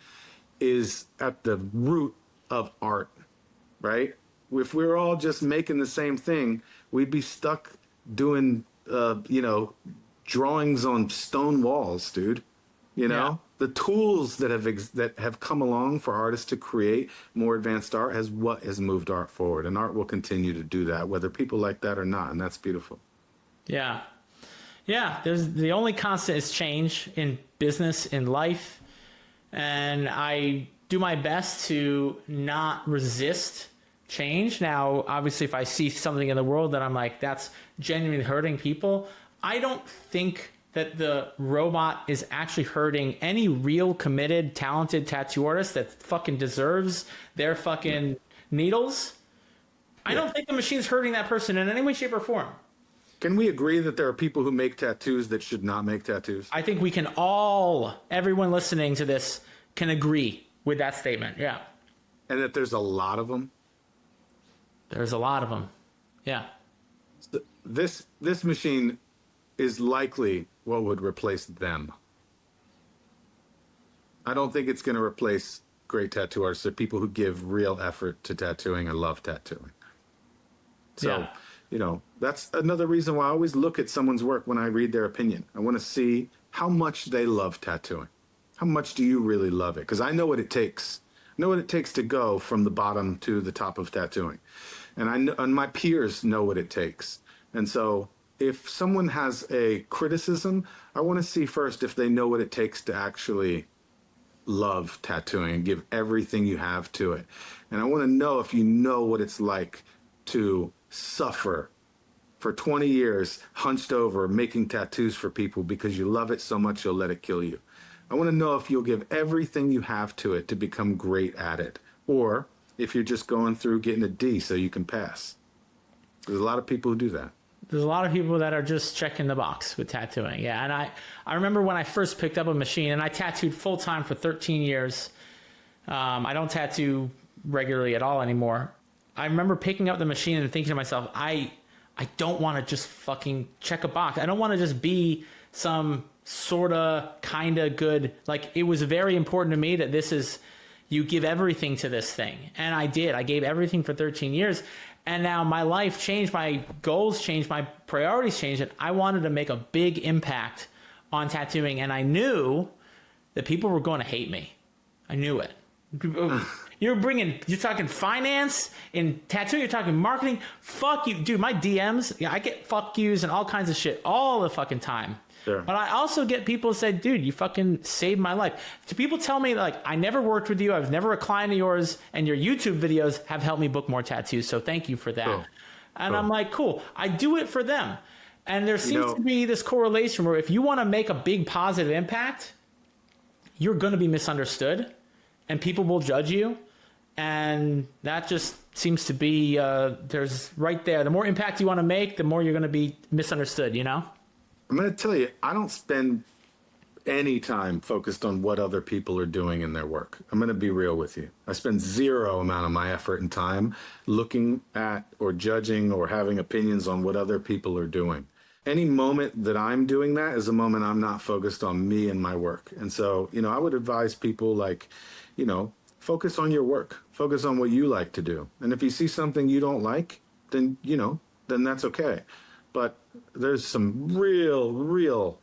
is at the root of art, right? If we were all just making the same thing, we'd be stuck doing, drawings on stone walls, dude. The tools that have come along for artists to create more advanced art what has moved art forward, and art will continue to do that, whether people like that or not, and that's beautiful. Yeah, there's the only constant is change in business, in life, and I do my best to not resist change. Now, obviously, if I see something in the world that I'm like, that's genuinely hurting people, I don't think that the robot is actually hurting any real committed, talented tattoo artist that fucking deserves their fucking needles. I don't think the machine's hurting that person in any way, shape, or form. Can we agree that there are people who make tattoos that should not make tattoos? I think we can everyone listening to this can agree with that statement. Yeah. And that there's a lot of them? There's a lot of them. Yeah. This machine is likely what would replace them. I don't think it's going to replace great tattoo artists or people who give real effort to tattooing and love tattooing. So, that's another reason why I always look at someone's work when I read their opinion. I want to see how much they love tattooing. How much do you really love it? Because I know what it takes. I know what it takes to go from the bottom to the top of tattooing. And my peers know what it takes. And so if someone has a criticism, I want to see first if they know what it takes to actually love tattooing and give everything you have to it. And I want to know if you know what it's like to suffer for 20 years hunched over making tattoos for people because you love it so much you'll let it kill you. I want to know if you'll give everything you have to it to become great at it, or if you're just going through getting a D so you can pass. There's a lot of people who do that. There's a lot of people that are just checking the box with tattooing. Yeah, and I remember when I first picked up a machine, and I tattooed full-time for 13 years. I don't tattoo regularly at all anymore. I remember picking up the machine and thinking to myself, I don't want to just fucking check a box. I don't want to just be some sort of kind of good. Like, it was very important to me that you give everything to this thing. And I did. I gave everything for 13 years. And now my life changed, my goals changed, my priorities changed, and I wanted to make a big impact on tattooing. And I knew that people were going to hate me. I knew it. You're talking finance in tattooing, you're talking marketing. Fuck you. Dude, my DMs, I get fuck yous and all kinds of shit all the fucking time. Sure. But I also get people who say, dude, you fucking saved my life. So people tell me, like, I never worked with you. I was never a client of yours. And your YouTube videos have helped me book more tattoos. So thank you for that. Cool. And I'm like, cool. I do it for them. And there seems to be this correlation where if you want to make a big positive impact, you're going to be misunderstood. And people will judge you. And that just seems to be, there's right there. The more impact you want to make, the more you're going to be misunderstood, I'm going to tell you, I don't spend any time focused on what other people are doing in their work. I'm going to be real with you. I spend zero amount of my effort and time looking at or judging or having opinions on what other people are doing. Any moment that I'm doing that is a moment I'm not focused on me and my work. And so, I would advise people like, focus on your work. Focus on what you like to do. And if you see something you don't like, then, then that's okay. But there's some real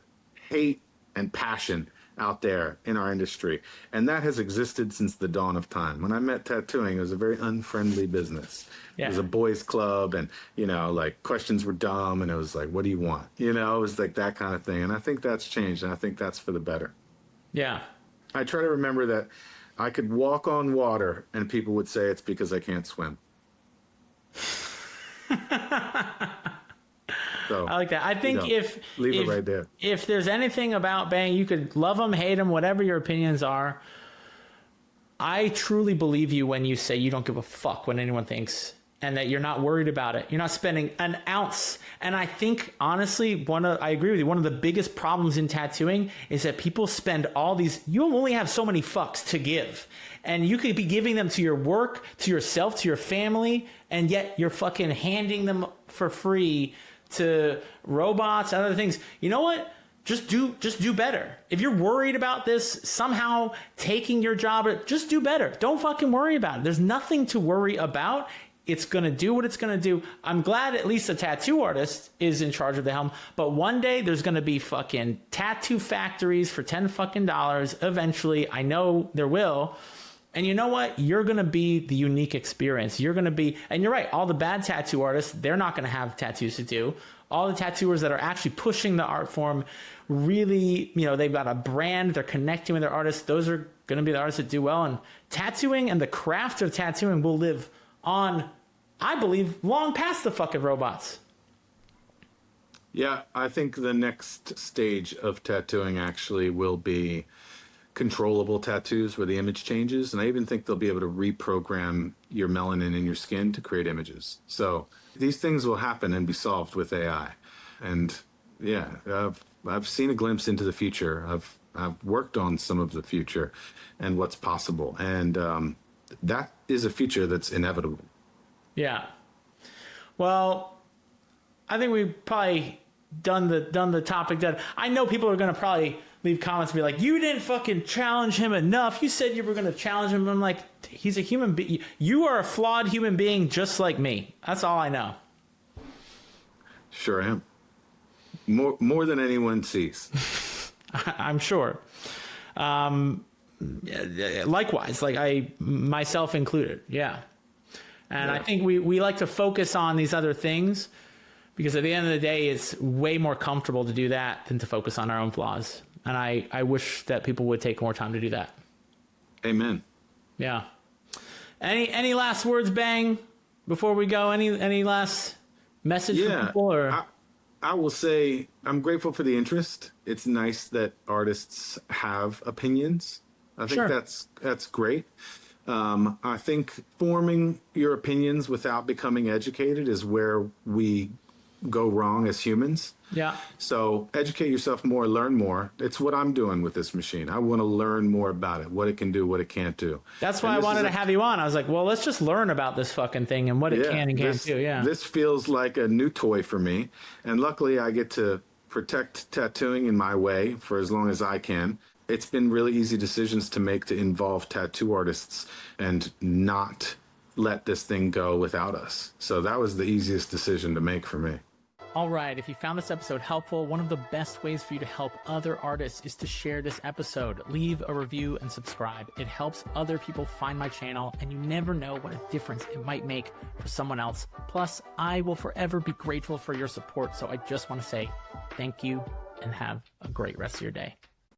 hate and passion out there in our industry. And that has existed since the dawn of time. When I met tattooing, it was a very unfriendly business. Yeah. It was a boys club and, like questions were dumb and it was like, what do you want? It was like that kind of thing. And I think that's changed and I think that's for the better. Yeah. I try to remember that I could walk on water and people would say it's because I can't swim. So I like that. I think leave it right there. If there's anything about Bang, you could love him, hate him, whatever your opinions are. I truly believe you when you say you don't give a fuck what anyone thinks and that you're not worried about it. You're not spending an ounce. And I think, honestly, I agree with you. One of the biggest problems in tattooing is that people spend all these, you only have so many fucks to give. And you could be giving them to your work, to yourself, to your family, and yet you're fucking handing them for free to robots and other things. You know what? Just do better. If you're worried about this somehow taking your job, just do better. Don't fucking worry about it. There's nothing to worry about. It's going to do what it's going to do. I'm glad at least a tattoo artist is in charge of the helm. But one day there's going to be fucking tattoo factories for $10 fucking dollars. Eventually, I know there will. And you know what? You're going to be the unique experience. You're going to be, and you're right, all the bad tattoo artists, they're not going to have tattoos to do. All the tattooers that are actually pushing the art form, really, they've got a brand, they're connecting with their artists. Those are going to be the artists that do well. And tattooing and the craft of tattooing will live on, I believe, long past the fucking robots. Yeah, I think the next stage of tattooing actually will be controllable tattoos where the image changes. And I even think they'll be able to reprogram your melanin in your skin to create images. So these things will happen and be solved with AI. And yeah, I've seen a glimpse into the future. I've worked on some of the future and what's possible. And that is a future that's inevitable. Yeah. Well, I think we've probably done the topic that I know people are going to probably leave comments and be like, you didn't fucking challenge him enough. You said you were going to challenge him. I'm like, he's a human being. You are a flawed human being just like me. That's all I know. Sure am. More than anyone sees. I'm sure. Likewise, like I myself included. Yeah. And yeah. I think we like to focus on these other things because at the end of the day, it's way more comfortable to do that than to focus on our own flaws. And I wish that people would take more time to do that. Amen. Yeah. Any last words, Bang, before we go? Any last message for people? Or I will say I'm grateful for the interest. It's nice that artists have opinions. I think that's great. I think forming your opinions without becoming educated is where we go wrong as humans. Yeah. So educate yourself more, learn more. It's what I'm doing with this machine. I want to learn more about it, what it can do, what it can't do. That's why I wanted to have you on. I was like, well, let's just learn about this fucking thing and what it can and can't do. Yeah. This feels like a new toy for me. And luckily I get to protect tattooing in my way for as long as I can. It's been really easy decisions to make to involve tattoo artists and not let this thing go without us. So that was the easiest decision to make for me. All right, if you found this episode helpful, one of the best ways for you to help other artists is to share this episode. Leave a review and subscribe. It helps other people find my channel, and you never know what a difference it might make for someone else. Plus, I will forever be grateful for your support, so I just want to say thank you and have a great rest of your day.